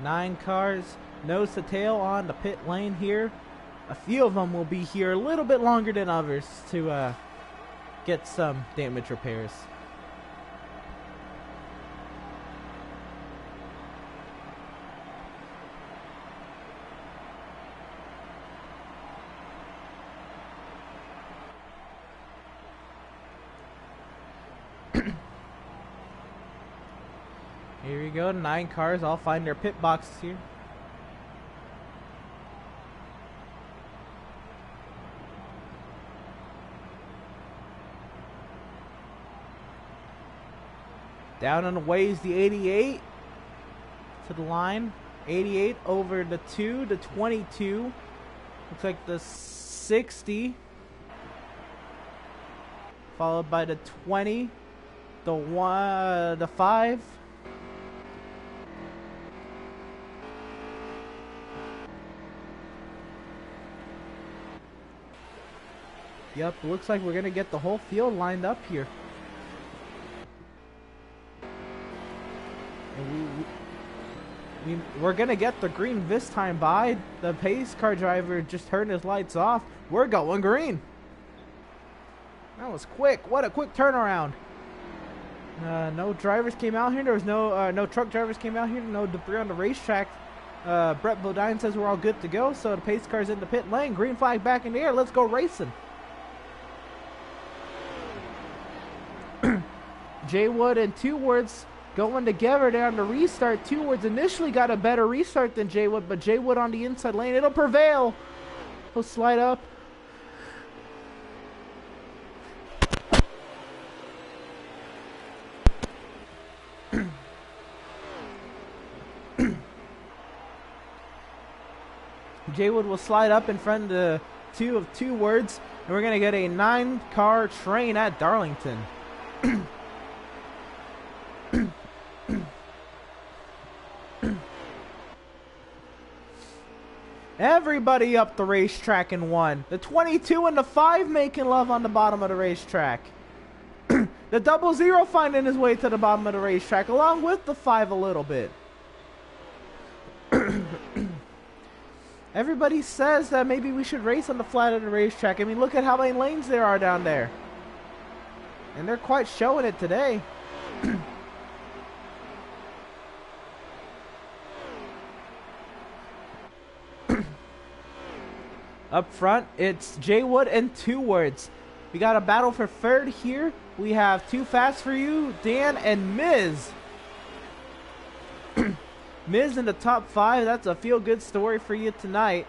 S1: Nine cars, nose to tail on the pit lane here. A few of them will be here a little bit longer than others to get some damage repairs. Here we go, 9 cars all find their pit boxes here. Down on the way is the 88 to the line. 88 over the 2, the 22. Looks like the 60. Followed by the 20, the 1, the 5. Yep, looks like we're going to get the whole field lined up here. And we're going to get the green this time by. The pace car driver just turned his lights off. We're going green. That was quick. What a quick turnaround. No drivers came out here. There was no truck drivers came out here. No debris on the racetrack. Brett Bodine says we're all good to go. So the pace car's in the pit lane. Green flag back in the air. Let's go racing. Jay Wood and 2 words going together down the restart. 2 words initially got a better restart than Jay Wood, but Jay Wood on the inside lane. It'll prevail. He'll slide up. Jay Wood will slide up in front of the 2 of 2 words, and we're going to get a 9-car train at Darlington. Everybody up the racetrack in 1. The 22 and the 5 making love on the bottom of the racetrack. The 00 finding his way to the bottom of the racetrack, along with the 5 a little bit. Everybody says that maybe we should race on the flat of the racetrack. I mean, look at how many lanes there are down there. And they're quite showing it today. Up front, it's Jay Wood and 2 words. We got a battle for 3rd here. We have Too Fast for You, Dan, and Miz. Miz in the top 5. That's a feel-good story for you tonight.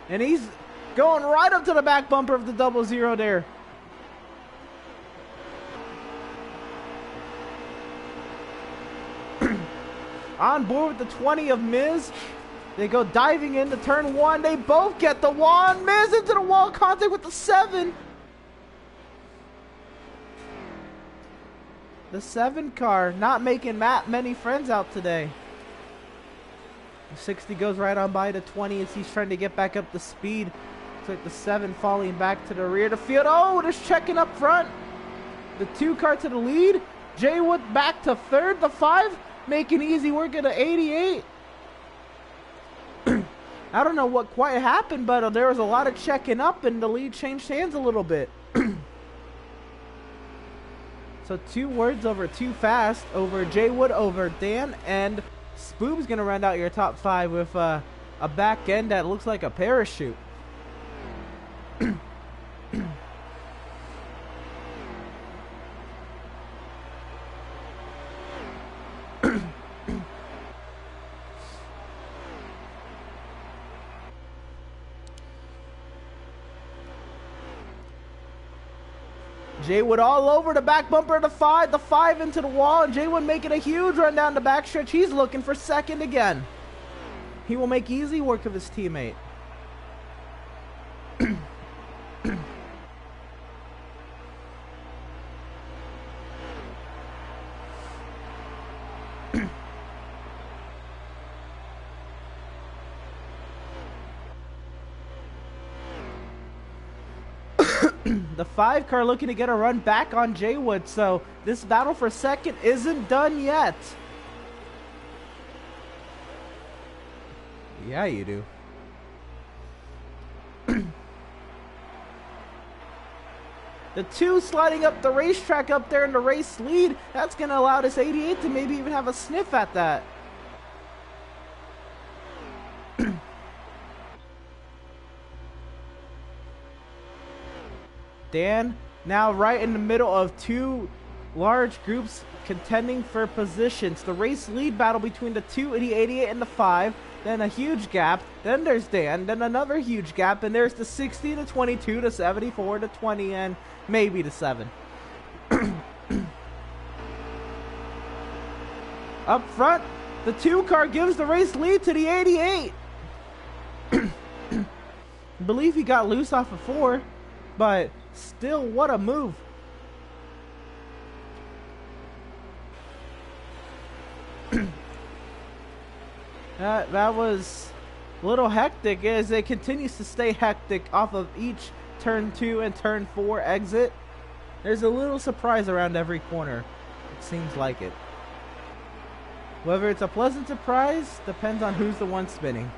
S1: And he's going right up to the back bumper of the 00 there. on board with the 20 of Miz. They go diving into turn 1. They both get the wall. Miz into the wall. Contact with the 7. The 7 car not making many friends out today. The 60 goes right on by the 20 as he's trying to get back up to speed. Looks like the 7 falling back to the rear of the field. Oh, just checking up front. The 2 car to the lead. Jay Wood back to 3rd. The 5 making easy work at the 88. I don't know what quite happened, but there was a lot of checking up and the lead changed hands a little bit. So 2 words over Too Fast over Jay Wood over Dan, and Spoob's going to round out your top 5 with a back end that looks like a parachute. Jay Wood all over the back bumper of the 5. The 5 into the wall, and Jay Wood making a huge run down the backstretch. He's looking for 2nd again. He will make easy work of his teammate. The 5 car looking to get a run back on Jay Wood, so this battle for 2nd isn't done yet. Yeah, you do. The 2 sliding up the racetrack up there in the race lead. That's going to allow this 88 to maybe even have a sniff at that. Dan now right in the middle of 2 large groups contending for positions. The race lead battle between the 2 and the 88 and the 5. Then a huge gap. Then there's Dan. Then another huge gap. And there's the 60, the 22, the 74, the 20, and maybe the 7. Up front, the 2 car gives the race lead to the 88. I believe he got loose off of 4, but still, what a move. That was a little hectic as it continues to stay hectic off of each turn 2 and turn 4 exit. There's a little surprise around every corner. It seems like it. Whether it's a pleasant surprise depends on who's the one spinning.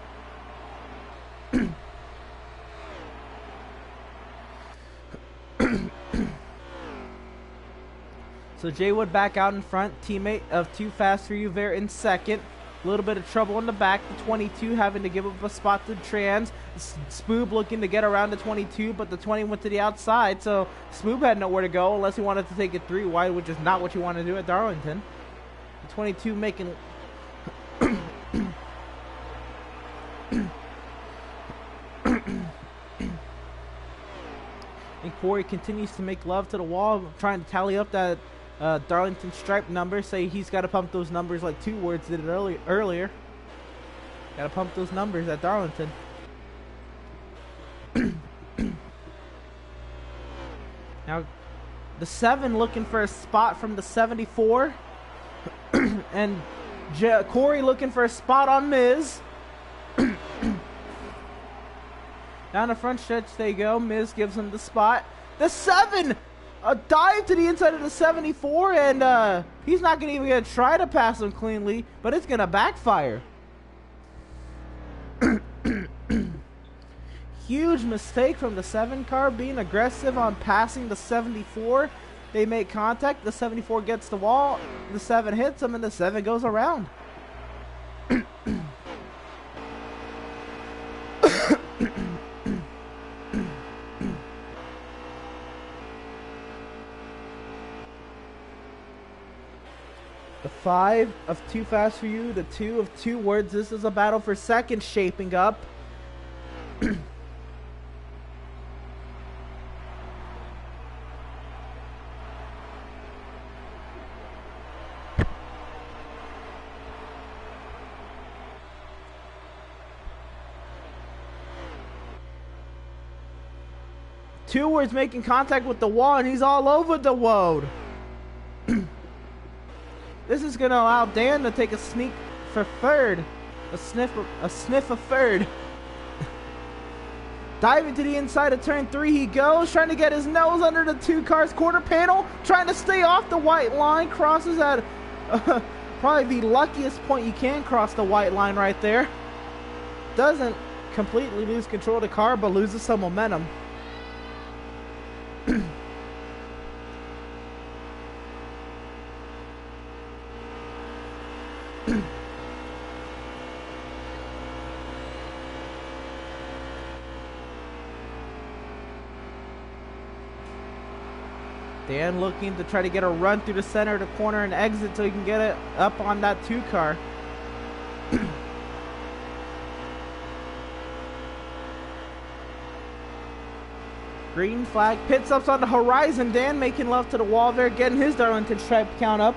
S1: So Jay Wood back out in front. Teammate of Too Fast For You there in 2nd. A little bit of trouble in the back. The 22 having to give up a spot to Trans. Spoob looking to get around the 22, but the 20 went to the outside. So Spoob had nowhere to go unless he wanted to take it 3 wide, which is not what you want to do at Darlington. The 22 making... And Corey continues to make love to the wall, trying to tally up that Darlington stripe number. Say he's got to pump those numbers like 2 words did it earlier. Got to pump those numbers at Darlington. Now, the 7 looking for a spot from the 74. And Corey looking for a spot on Miz. Down the front stretch they go. Miz gives him the spot. The 7! A dive to the inside of the 74, and he's not even going to try to pass him cleanly, but it's going to backfire. Huge mistake from the 7 car, being aggressive on passing the 74. They make contact. The 74 gets the wall. The 7 hits him, and the 7 goes around. The 5 of Too Fast For You, the 2 of 2 words. This is a battle for 2nd shaping up. Two words making contact with the wall, and he's all over the road. This is going to allow Dan to take a sneak for third. A sniff of third. Diving to the inside of turn 3 he goes, trying to get his nose under the 2 cars quarter panel, trying to stay off the white line, crosses at probably the luckiest point you can cross the white line right there. Doesn't completely lose control of the car, but loses some momentum. Dan looking to try to get a run through the center of the corner and exit so he can get it up on that 2 car. Green flag, pit stops on the horizon. Dan making love to the wall there, getting his Darlington stripe count up.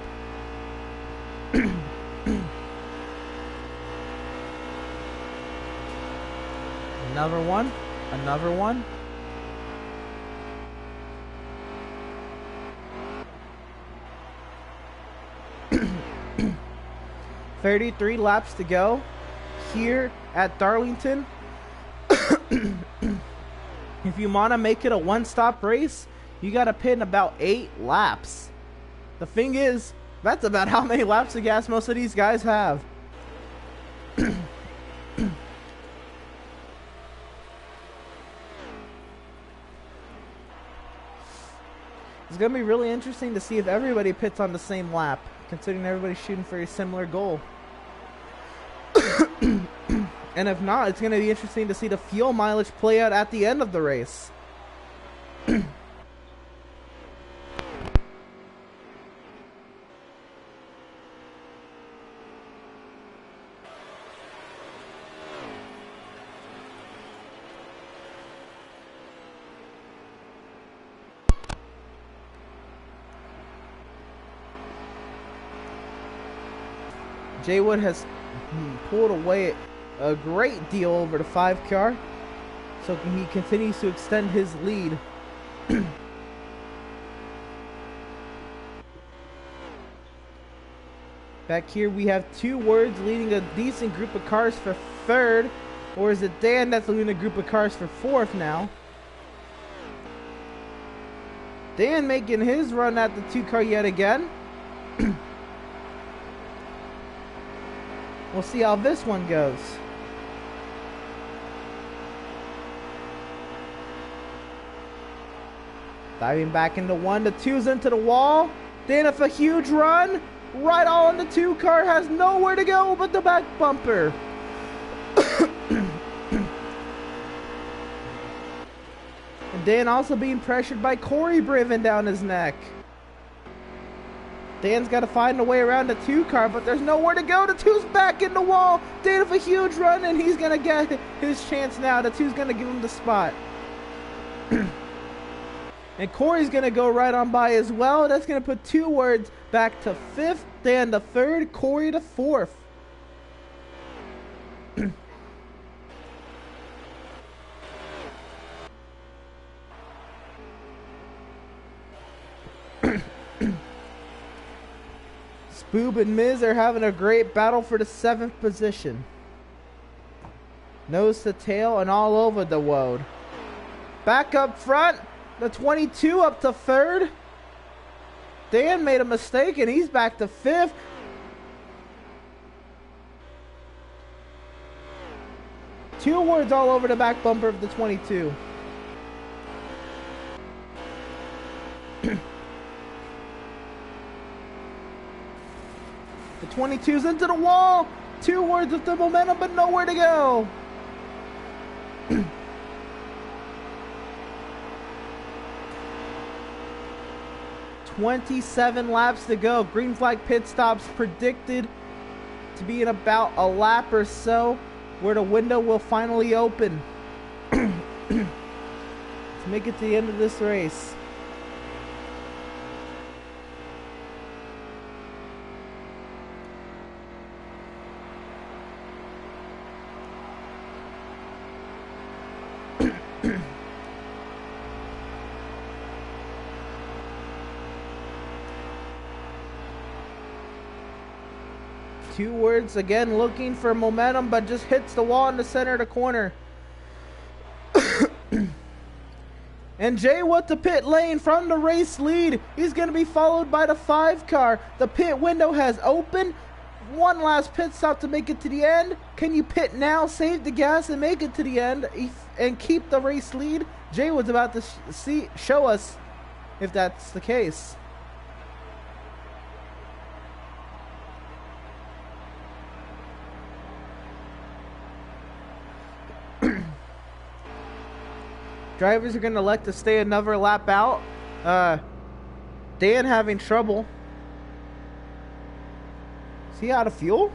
S1: Another one, another one. 33 laps to go here at Darlington. If you want to make it a one-stop race, you got to pit in about 8 laps. The thing is, that's about how many laps of gas most of these guys have. It's going to be really interesting to see if everybody pits on the same lap, considering everybody's shooting for a similar goal. And if not, it's going to be interesting to see the fuel mileage play out at the end of the race. Jay Wood has pulled away a great deal over the 5 car, so he continues to extend his lead. Back here we have 2 words leading a decent group of cars for 3rd, or is it Dan that's leading a group of cars for 4th now? Dan making his run at the 2 car yet again. We'll see how this one goes. Diving back into 1, the 2's into the wall. Dan with a huge run. Right on the 2 car, has nowhere to go but the back bumper. And Dan also being pressured by Corey breathing down his neck. Dan's got to find a way around the 2 car, but there's nowhere to go. The 2's back in the wall. Dan with a huge run, and he's going to get his chance now. The 2's going to give him the spot. And Corey's going to go right on by as well. That's going to put 2 words back to 5th, Dan to 3rd, Corey to 4th. Spoob and Miz are having a great battle for the 7th position. Nose to tail and all over the road. Back up front, the 22 up to 3rd. Dan made a mistake and he's back to 5th. Two words all over the back bumper of the 22. The 22's into the wall. 2 words with the momentum, but nowhere to go. 27 laps to go. Green flag pit stops predicted to be in about a lap or so, where the window will finally open to make it to the end of this race. Two Words again looking for momentum, but just hits the wall in the center of the corner. And Jay with the pit lane from the race lead. He's going to be followed by the 5 car. The pit window has opened. One last pit stop to make it to the end. Can you pit now, save the gas, and make it to the end and keep the race lead? Jay was about to show us if that's the case. Drivers are going to elect to stay another lap out. Dan having trouble. Is he out of fuel?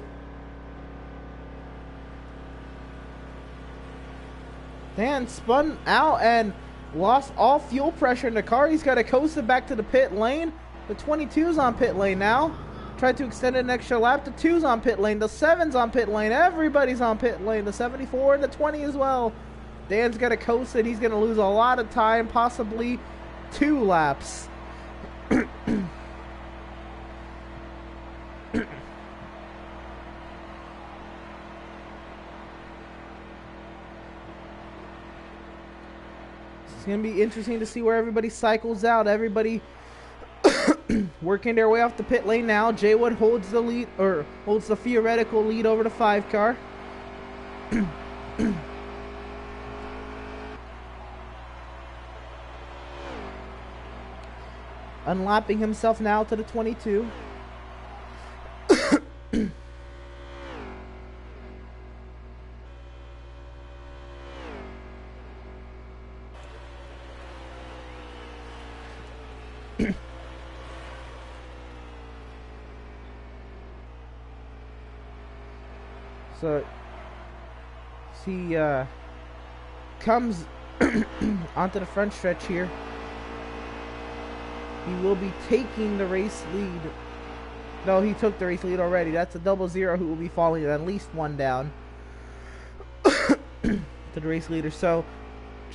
S1: Dan spun out and lost all fuel pressure in the car. He's got to coast it back to the pit lane. The 22's on pit lane now. Tried to extend an extra lap. The 2's on pit lane. The 7's on pit lane. Everybody's on pit lane. The 74 and the 20 as well. Dan's got to coast it. He's going to lose a lot of time, possibly 2 laps. It's going to be interesting to see where everybody cycles out. Everybody working their way off the pit lane now. Jaywood holds the lead, or holds the theoretical lead over the 5 car. Unlapping himself now to the 22. So he comes onto the front stretch here. He will be taking the race lead. No, he took the race lead already. That's a 00 who will be falling at least 1 down to the race leader. So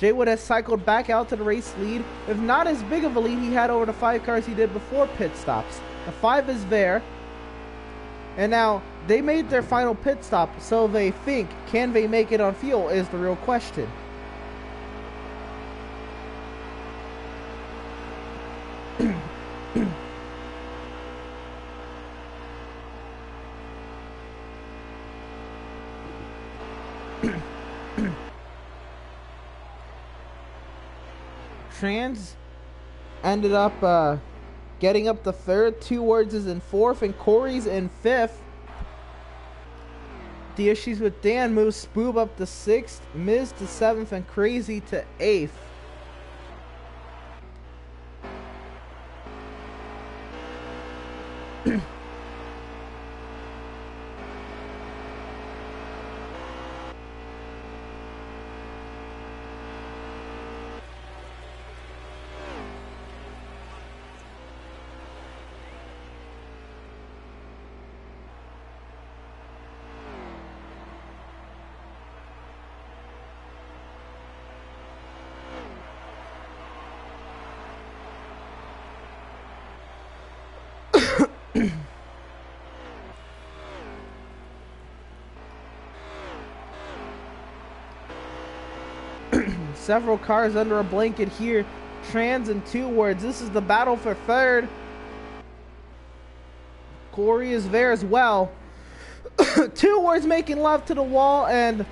S1: Jaywood has cycled back out to the race lead. If not as big of a lead he had over the 5 cars he did before pit stops. The 5 is there. And now they made their final pit stop, so they think, can they make it on fuel is the real question. Trans ended up getting up the 3rd. 2 Words is in 4th, and Corey's in 5th. The issues with Dan moves Spoob up to 6th, Miz to 7th, and Crazy to 8th. Several cars under a blanket here. Trans and 2 Words. This is the battle for 3rd. Corey is there as well. 2 Words making love to the wall, and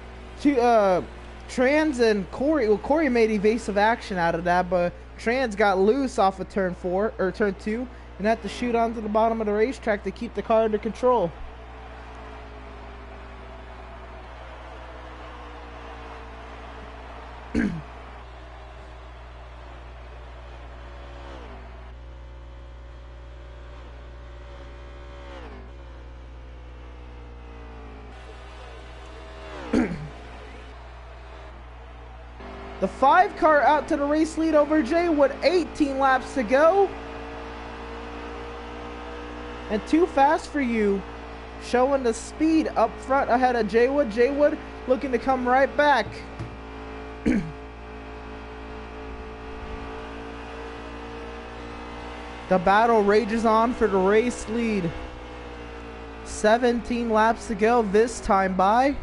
S1: Trans and Corey. Well, Corey made evasive action out of that, but Trans got loose off of turn 2 and had to shoot onto the bottom of the racetrack to keep the car under control. The 5 car out to the race lead over Jaywood. 18 laps to go. And Too Fast For You showing the speed up front ahead of Jaywood. Jaywood looking to come right back. The battle rages on for the race lead. 17 laps to go this time by.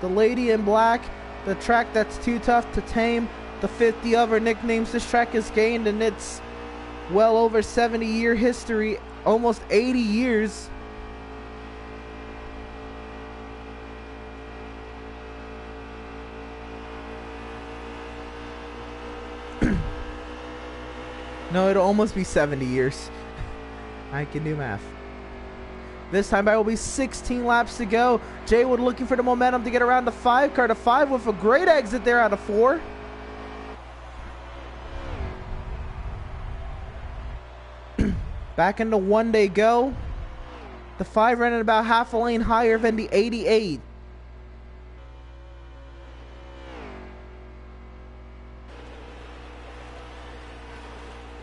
S1: The lady in black, the track that's too tough to tame. The 50 other nicknames this track has gained, and it's well over 70-year history, almost 80 years. No, it'll almost be 70 years. I can do math. This time by will be 16 laps to go. Jay Wood looking for the momentum to get around the 5 car to 5 with a great exit there out of 4. Back into 1 day go. The 5 running about half a lane higher than the 88.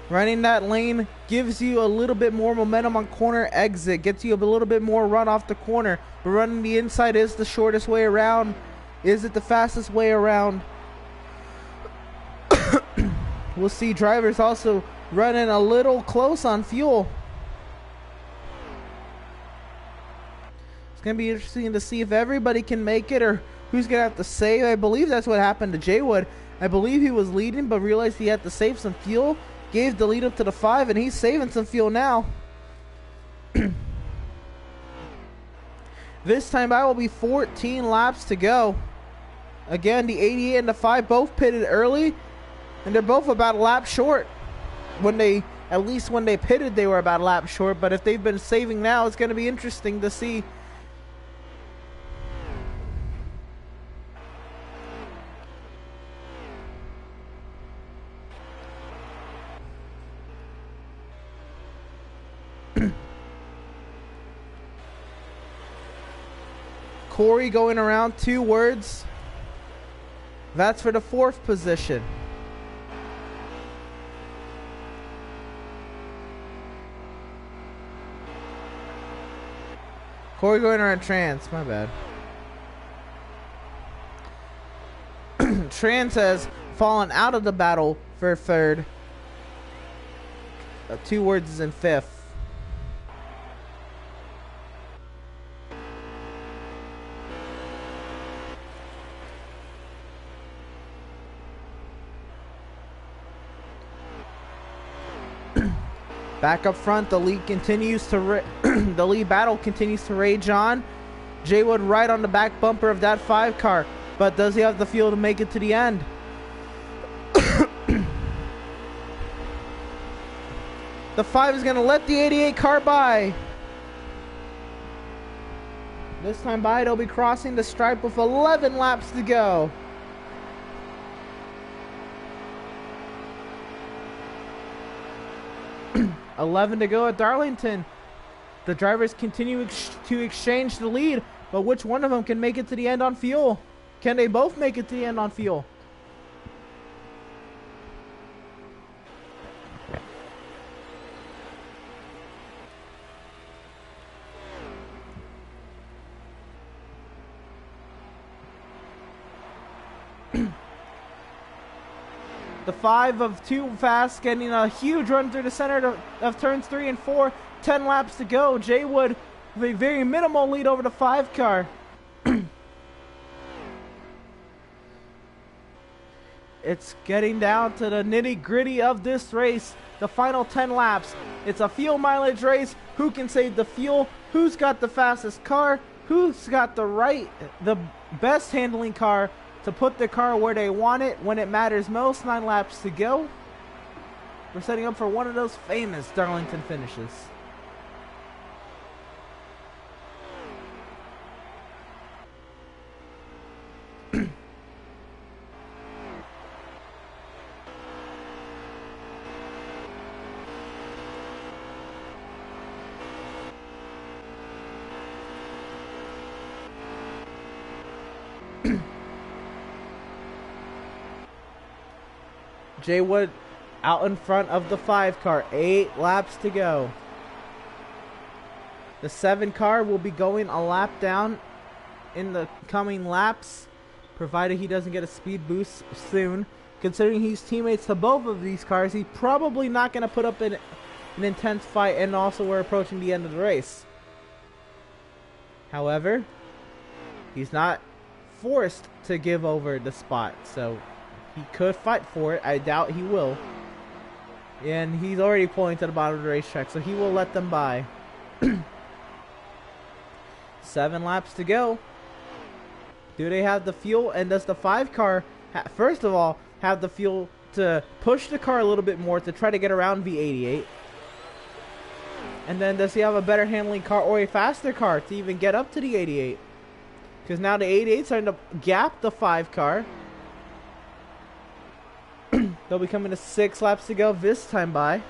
S1: Running that lane gives you a little bit more momentum on corner exit, gets you a little bit more run off the corner. But running the inside is the shortest way around. Is it the fastest way around? We'll see drivers also running a little close on fuel. It's going to be interesting to see if everybody can make it or who's going to have to save. I believe that's what happened to Jay Wood. I believe he was leading but realized he had to save some fuel. Gave the lead up to the 5, and he's saving some fuel now. This time by will be 14 laps to go. Again, the 88 and the 5 both pitted early, and they're both about a lap short. At least when they pitted, they were about a lap short, but if they've been saving now, it's going to be interesting to see. Corey going around 2 words. That's for the 4th position. Corey going around Trans. My bad. Trans has fallen out of the battle for 3rd. 2 words is in 5th. Back up front, the lead continues to the lead battle continues to rage on. Jay Wood right on the back bumper of that 5 car, but does he have the fuel to make it to the end? The 5 is going to let the 88 car by. This time by, they'll be crossing the stripe with 11 laps to go. $11 to go at Darlington. The drivers continue to exchange the lead, but which one of them can make it to the end on fuel? Can they both make it to the end on fuel? The 5 of 2 fast, getting a huge run through the center of turns 3 and 4. 10 laps to go. Jay Wood with a very minimal lead over the 5 car. It's getting down to the nitty-gritty of this race. The final 10 laps. It's a fuel mileage race. Who can save the fuel? Who's got the fastest car? Who's got the best handling car to put the car where they want it when it matters most? 9 laps to go. We're setting up for one of those famous Darlington finishes. Jay Wood out in front of the 5 car. 8 laps to go. The 7 car will be going a lap down in the coming laps, provided he doesn't get a speed boost soon. Considering he's teammates to both of these cars, he's probably not going to put up an intense fight, and also we're approaching the end of the race. However, he's not forced to give over the spot, so he could fight for it. I doubt he will. And he's already pulling to the bottom of the racetrack, so he will let them by. 7 laps to go. Do they have the fuel? And does the 5 car, first of all, have the fuel to push the car a little bit more to try to get around V88? And then does he have a better handling car or a faster car to even get up to the 88? Because now the 88's starting to gap the 5 car. They'll be coming to 6 laps to go this time by.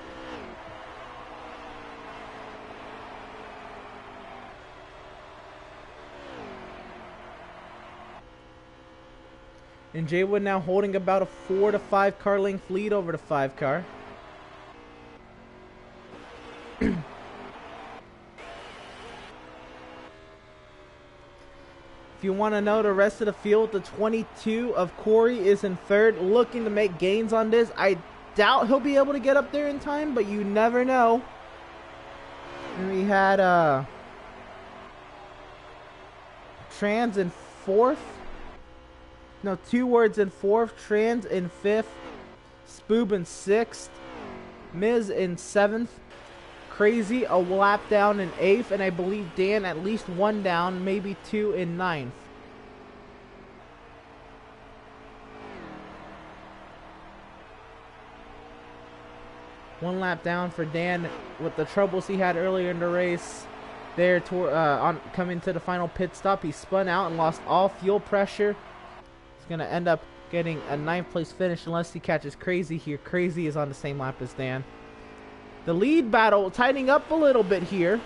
S1: And Jay Wood now holding about a 4 to 5 car length lead over the 5 car. If you want to know the rest of the field, the 22 of Corey is in 3rd, looking to make gains on this. I doubt he'll be able to get up there in time, but you never know. And we had Trans in 4th. No, 2 words in 4th, Trans in 5th, Spoob in 6th, Miz in 7th, Crazy a lap down in 8th, and I believe Dan at least 1 down, maybe 2 in 9th. One lap down for Dan with the troubles he had earlier in the race. There, coming to the final pit stop, he spun out and lost all fuel pressure. He's going to end up getting a 9th place finish unless he catches Crazy here. Crazy is on the same lap as Dan. The lead battle tightening up a little bit here.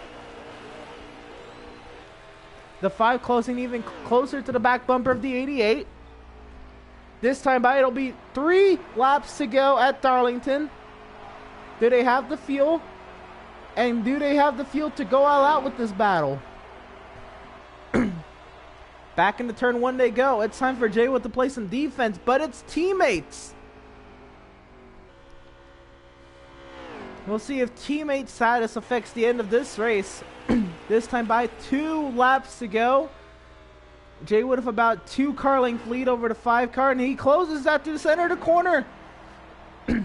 S1: The 5 closing even closer to the back bumper of the 88. This time by, it'll be 3 laps to go at Darlington. Do they have the fuel? And do they have the fuel to go all out with this battle? Back into turn 1 they go. It's time for Jay Wood to play some defense, but it's teammates. We'll see if teammate status affects the end of this race. This time by 2 laps to go. Jay Wood with about 2 car length lead over the 5 car, and he closes that to the center of the corner. 2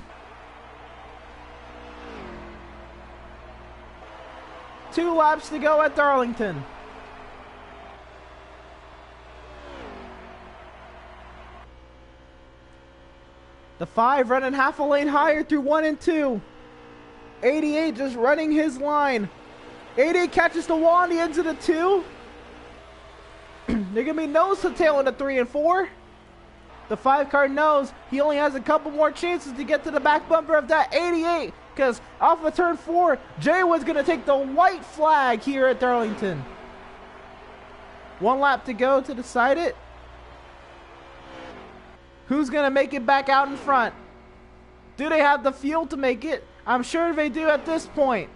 S1: laps to go at Darlington. The 5 running half a lane higher through 1 and 2. 88 just running his line. 88 catches the wall on the ends of the 2. They're going to be nose to tail in the 3 and 4. The 5 car knows he only has a couple more chances to get to the back bumper of that 88. Because off of turn 4, Jay Wood's going to take the white flag here at Darlington. 1 lap to go to decide it. Who's going to make it back out in front? Do they have the fuel to make it? I'm sure they do at this point.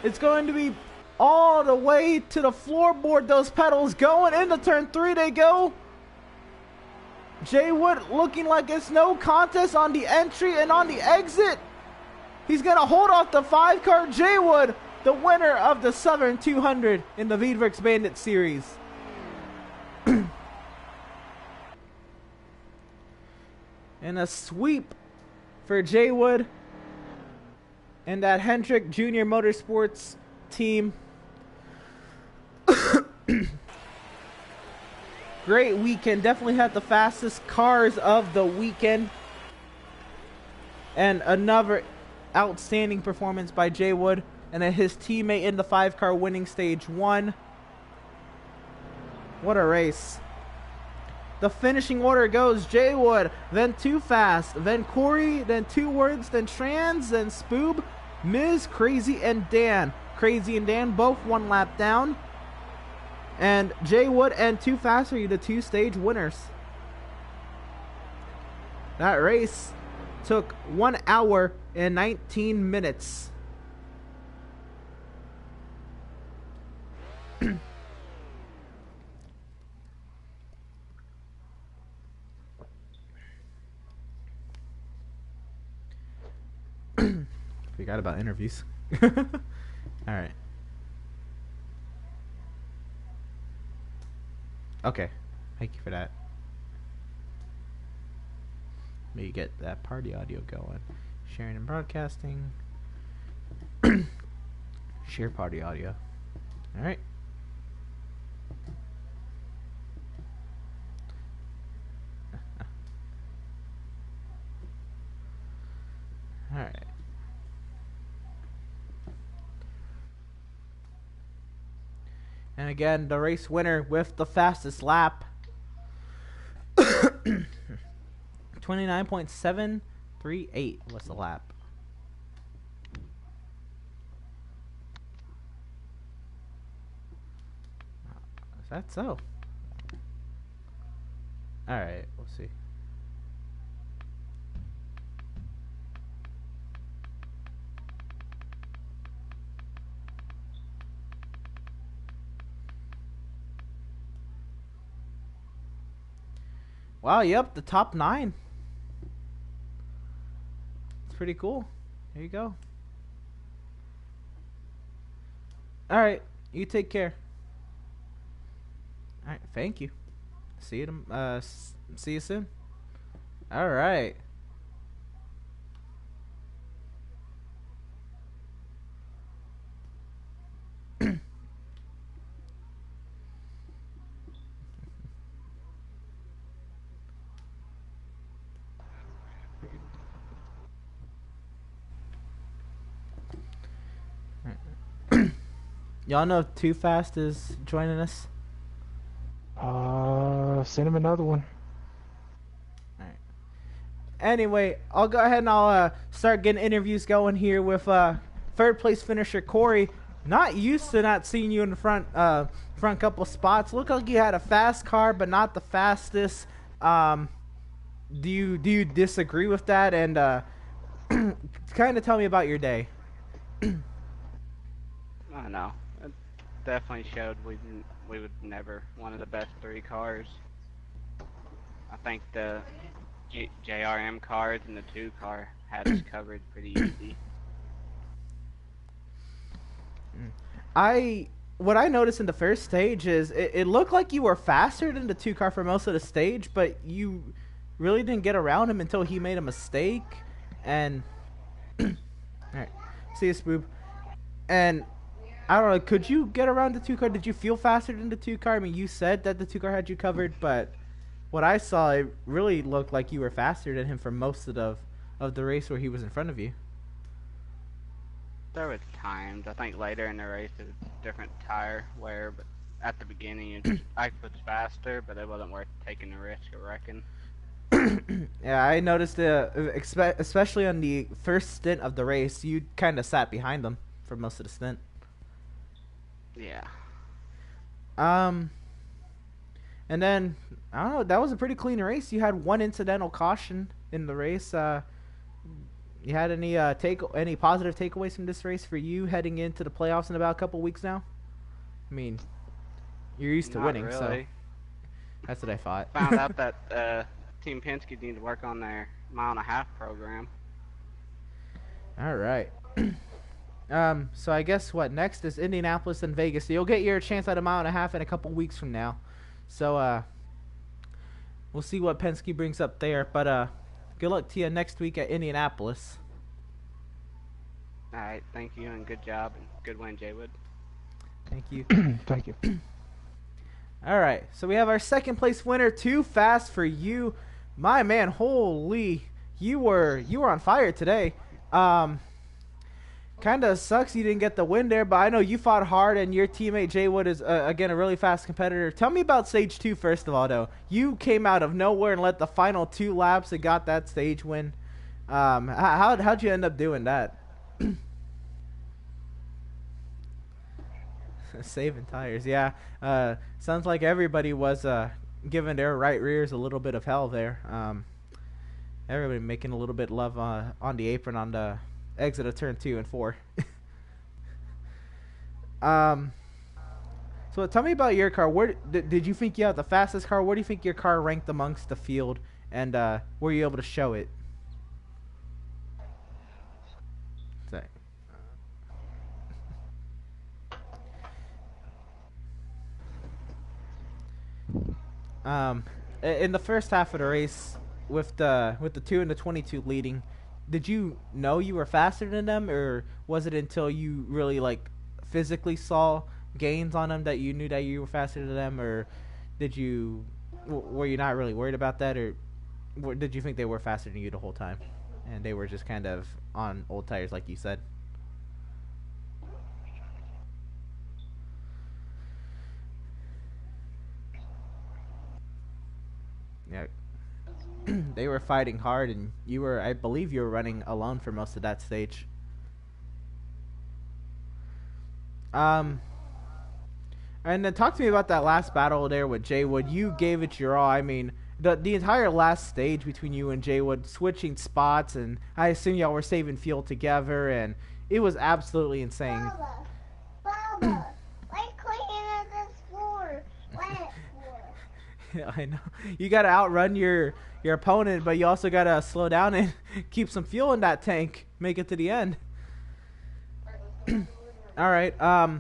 S1: It's going to be all the way to the floorboard, those pedals going into turn 3 they go. Jay Wood looking like it's no contest on the entry and on the exit. He's going to hold off the 5 car. Jay Wood, the winner of the Southern 200 in the Veedverks Bandit series. And a sweep for Jay Wood and that Hendrick Junior Motorsports team. Great weekend. Definitely had the fastest cars of the weekend. And another outstanding performance by Jay Wood and his teammate in the 5 car winning stage 1. What a race. The finishing order goes Jay Wood, then Too Fast, then Corey, then 2 Words, then Trans, then Spoob, Miz, Crazy, and Dan. Crazy and Dan both 1 lap down. And Jay Wood and Too Fast are the 2 stage winners. That race took 1 hour and 19 minutes. Forgot about interviews. Alright. Okay. Thank you for that. Maybe get that party audio going. Sharing and broadcasting. Share party audio. Alright. Alright. And again, the race winner with the fastest lap. 29.738 was the lap. Is that so? Alright, we'll see. Wow, yep, the top 9. It's pretty cool. There you go. Alright, you take care. Alright, thank you. See you see you soon. Alright. Y'all know Too Fast is joining us?
S2: Send him another one.
S1: Alright. Anyway, I'll go ahead and I'll start getting interviews going here with third place finisher Corey. Not used to not seeing you in the front couple spots. Looked like you had a fast car, but not the fastest. Do you disagree with that? And kind of tell me about your day.
S3: I don't know. It definitely showed we would never one of the best 3 cars. I think the JRM cars and the 2 car had us covered pretty easy.
S1: What I noticed in the first stage is it looked like you were faster than the 2 car for most of the stage, but you really didn't get around him until he made a mistake. And alright, see you, Spoob. And I don't know, could you get around the 2 car? Did you feel faster than the 2 car? I mean, you said that the 2 car had you covered, but what I saw, it really looked like you were faster than him for most of the race where he was in front of you.
S3: There was times. I think later in the race it was different tire wear, but at the beginning I was faster, but it wasn't worth taking the risk, I reckon.
S1: Yeah, I noticed especially on the first stint of the race, you kind of sat behind them for most of the stint.
S3: Yeah.
S1: And then I don't know, that was a pretty clean race. You had 1 incidental caution in the race. You had any positive takeaways from this race for you heading into the playoffs in about a couple weeks now? I mean, you're used to winning,
S3: really.
S1: So that's what I thought.
S3: Found out that Team Penske needs to work on their 1.5-mile program.
S1: All right. So I guess what next is Indianapolis and Vegas. So you'll get your chance at 1.5 miles in a couple weeks from now. So we'll see what Penske brings up there. But good luck to you next week at Indianapolis.
S3: All right, thank you and good job and good win, Jaywood.
S1: Thank you.
S2: Thank you.
S1: All right, so we have our second place winner. Too Fast for you, my man. Holy, you were on fire today. Kind of sucks you didn't get the win there, but I know you fought hard, and your teammate Jaywood is, again, a really fast competitor. Tell me about Stage 2, first of all, though. You came out of nowhere and led the final 2 laps and got that stage win. How'd you end up doing that? Saving tires, yeah. Sounds like everybody was giving their right rears a little bit of hell there. Everybody making a little bit of love on the apron on the exit of turn 2 and 4. So tell me about your car. Where did you think you had the fastest car? Where do you think your car ranked amongst the field, and were you able to show it? Um, in the first half of the race, with the 2 and the 22 leading, did you know you were faster than them, or was it until you really like physically saw gains on them that you knew that you were faster than them, or did you were you not really worried about that, or did you think they were faster than you the whole time, and they were just kind of on old tires like you said? Yeah, they were fighting hard, and you were, I believe, you were running alone for most of that stage. Um, and then talk to me about that last battle there with Jay Wood. You gave it your all. I mean, the entire last stage between you and Jay Wood, switching spots, and I assume y'all were saving fuel together, and it was absolutely insane.
S2: Baba, why cleaning this floor? Wet floor.
S1: Yeah, I know. You gotta outrun your opponent, but you also gotta slow down and keep some fuel in that tank. Make it to the end. All right. Uh,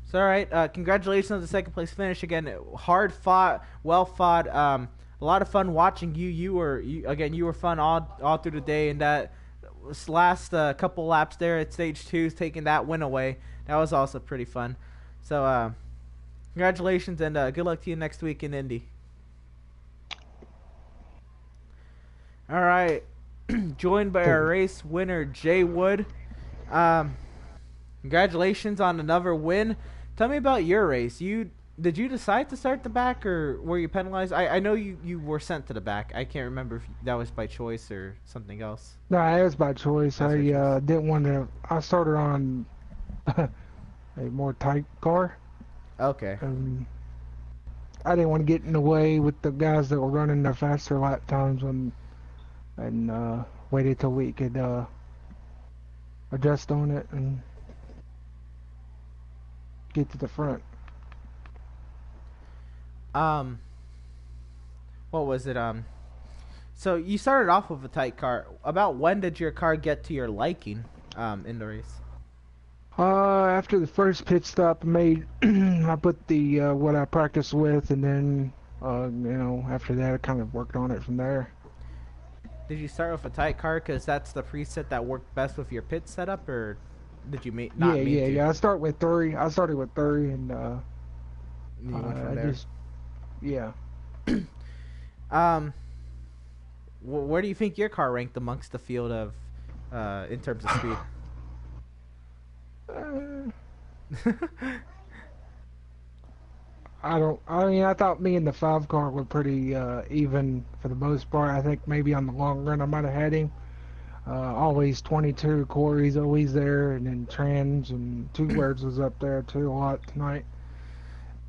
S1: so all right. Congratulations on the second place finish again. Hard fought, well fought. A lot of fun watching you. You were fun all through the day, and that last couple laps there at stage 2, taking that win away. That was also pretty fun. So congratulations, and good luck to you next week in Indy. All right. Joined by our race winner, Jay Wood. Congratulations on another win. Tell me about your race. Did you decide to start the back, or were you penalized? I know you were sent to the back. I can't remember if that was by choice or something else.
S4: No, it was by choice. I didn't want to. I started on a more tight car.
S1: Okay.
S4: I didn't want to get in the way with the guys that were running their faster lap times and waited till we could adjust on it and get to the front.
S1: What was it? So you started off with a tight car. About when did your car get to your liking in the race?
S4: After the first pit stop, I put the what I practiced with, and then after that I kind of worked on it from there.
S1: Did you start with a tight car because that's the preset that worked best with your pit setup, or did you not?
S4: Yeah. I started with 3, and
S1: you went from there.
S4: Yeah.
S1: Where do you think your car ranked amongst the field of in terms of speed?
S4: I thought me and the 5 car were pretty even for the most part. I think maybe on the long run I might have had him. Always 22, Corey's always there, and then Trans and Two Words was up there too a lot tonight.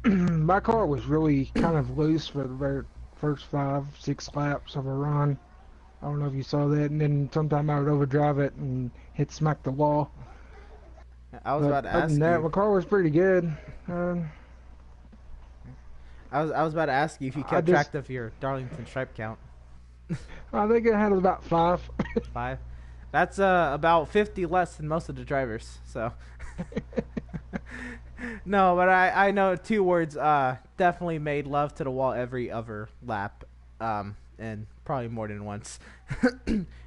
S4: My car was really kind of loose for the very first 5-6 laps of a run. I don't know if you saw that, and then sometime I would overdrive it and smack the wall.
S1: I was about to ask you.
S4: My car was pretty good.
S1: I was about to ask you if you kept track of your Darlington stripe count.
S4: I think it had about 5.
S1: 5. That's about 50 less than most of the drivers. So. No, but I know Two Words definitely made love to the wall every other lap, and probably more than once.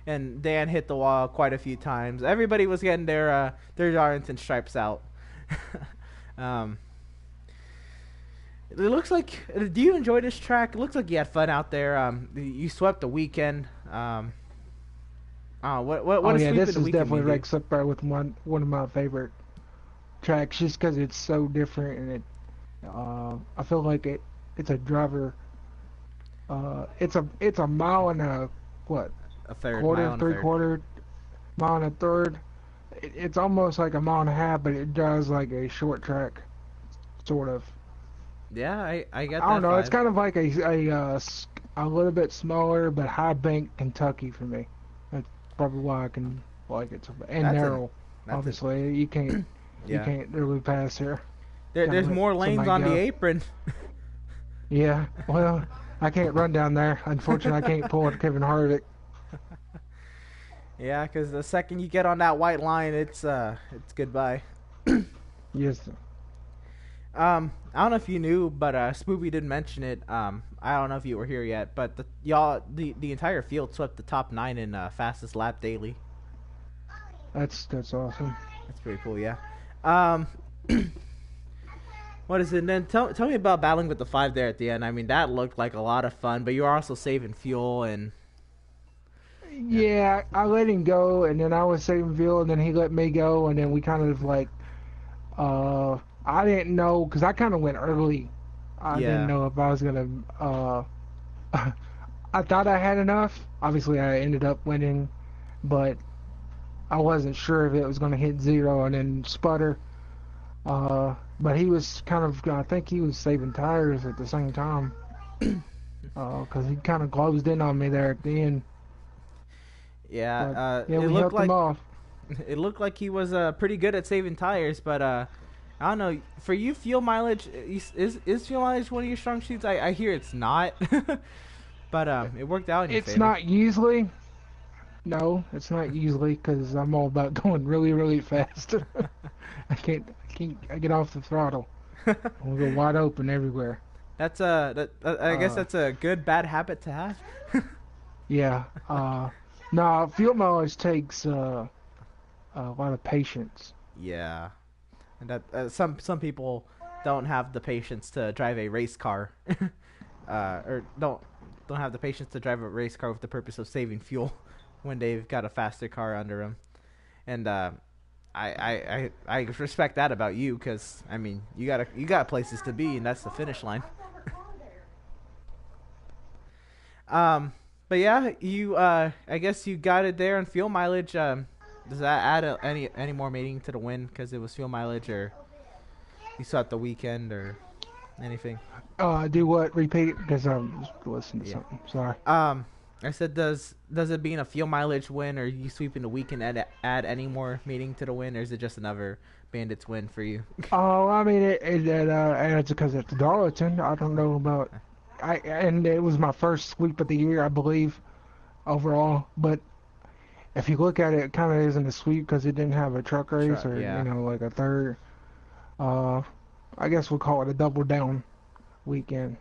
S1: And Dan hit the wall quite a few times. Everybody was getting their Darlington stripes out. It looks like. Do you enjoy this track? It looks like you had fun out there. You swept the weekend. What
S4: this is definitely ranks up there with one of my favorite tracks, just because it's so different, and I feel like it's a driver. It's a mile and a
S1: third,
S4: quarter, 3/4 mile and a third. It's almost like a mile and a half, but it does like a short track, sort of.
S1: Yeah, I get that.
S4: I don't know.
S1: vibe.
S4: It's kind of like a little bit smaller, but high bank Kentucky for me. That's probably why I can like it so bad. And narrow, obviously. You can't really pass here.
S1: There's more lanes on the apron.
S4: Yeah, well, I can't run down there. Unfortunately, I can't pull a Kevin Harvick.
S1: Yeah, because the second you get on that white line, it's goodbye.
S4: Yes.
S1: I don't know if you knew, but Spoopy did mention it. I don't know if you were here yet, but the entire field swept the top 9 in fastest lap daily.
S4: That's awesome.
S1: That's pretty cool, yeah. Um, what is it? And then tell me about battling with the 5 there at the end. I mean, that looked like a lot of fun, but you were also saving fuel and.
S4: Yeah, I let him go, and then I was saving fuel, and then he let me go, and then we kind of like, I didn't know, because I kind of went early. I didn't know if I was going to, I thought I had enough. Obviously, I ended up winning, but I wasn't sure if it was going to hit 0 and then sputter. But he was kind of, I think he was saving tires at the same time, because he kind of closed in on me there at the end.
S1: Yeah,
S4: yeah, we helped him off.
S1: It looked like he was pretty good at saving tires, but I don't know. For you, fuel mileage is fuel mileage one of your strong suits? I hear it's not, but it worked out in your favor.
S4: It's not usually. No, it's not usually, because I'm all about going really, really fast. I get off the throttle. We go wide open everywhere.
S1: That's I guess that's a good bad habit to have.
S4: Yeah. No, fuel mileage takes a lot of patience.
S1: Yeah, and that some people don't have the patience to drive a race car, or don't have the patience to drive a race car with the purpose of saving fuel when they've got a faster car under them. And I respect that about you, because I mean you got places to be, and that's the finish line. But yeah, you I guess you got it there on fuel mileage. Does that add any more meaning to the win because it was fuel mileage, or you saw it the weekend or anything?
S4: Do what? Repeat it, because I'm just listening to something. Sorry.
S1: I said, does it being a fuel mileage win, or you sweeping the weekend add any more meaning to the win, or is it just another Bandits win for you?
S4: Oh, I mean it adds because it's Darlington. I don't know about. And it was my first sweep of the year, I believe, overall. But if you look at it, it kind of isn't a sweep because it didn't have a truck race or like a third. I guess we'll call it a double down weekend.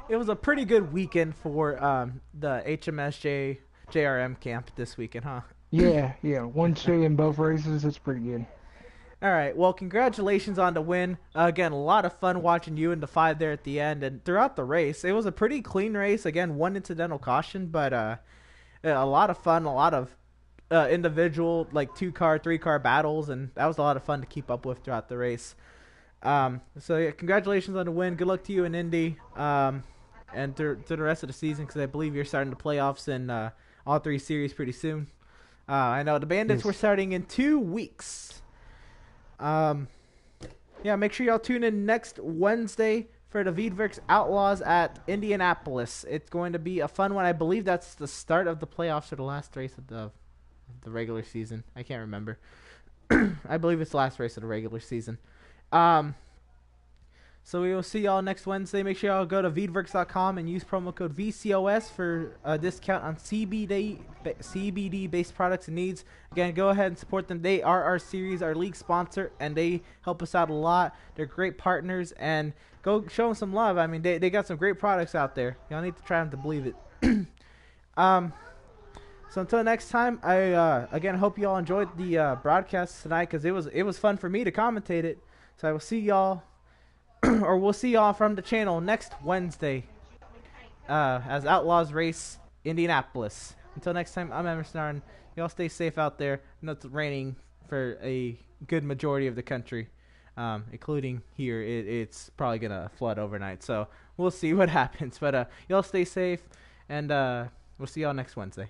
S1: It was a pretty good weekend for the HMSJ JRM camp this weekend, huh?
S4: Yeah, 1-2 in both races. It's pretty good.
S1: All right, well, congratulations on the win. Again, a lot of fun watching you in the 5 there at the end. And throughout the race, it was a pretty clean race. Again, 1 incidental caution, but a lot of fun, a lot of individual, like 2-car, 3-car battles, and that was a lot of fun to keep up with throughout the race. So, yeah, congratulations on the win. Good luck to you in Indy and to the rest of the season, because I believe you're starting the playoffs in all 3 series pretty soon. I know the Bandits were starting in 2 weeks. Yeah, make sure y'all tune in next Wednesday for the Veedverks Outlaws at Indianapolis. It's going to be a fun one. I believe that's the start of the playoffs or the last race of the regular season. I can't remember. I believe it's the last race of the regular season. So we will see y'all next Wednesday. Make sure y'all go to Veedverks.com and use promo code VCOS for a discount on CBD-based products and needs. Again, go ahead and support them. They are our series, our league sponsor, and they help us out a lot. They're great partners, and go show them some love. I mean, they got some great products out there. Y'all need to try them to believe it. So until next time, I again hope you all enjoyed the broadcast tonight, because it was fun for me to commentate it. So I will see y'all. Or we'll see y'all from the channel next Wednesday as Outlaws race Indianapolis. Until next time, I'm Emerson Arden. Y'all stay safe out there. I know it's raining for a good majority of the country, including here. It's probably going to flood overnight, so we'll see what happens. But y'all stay safe, and we'll see y'all next Wednesday.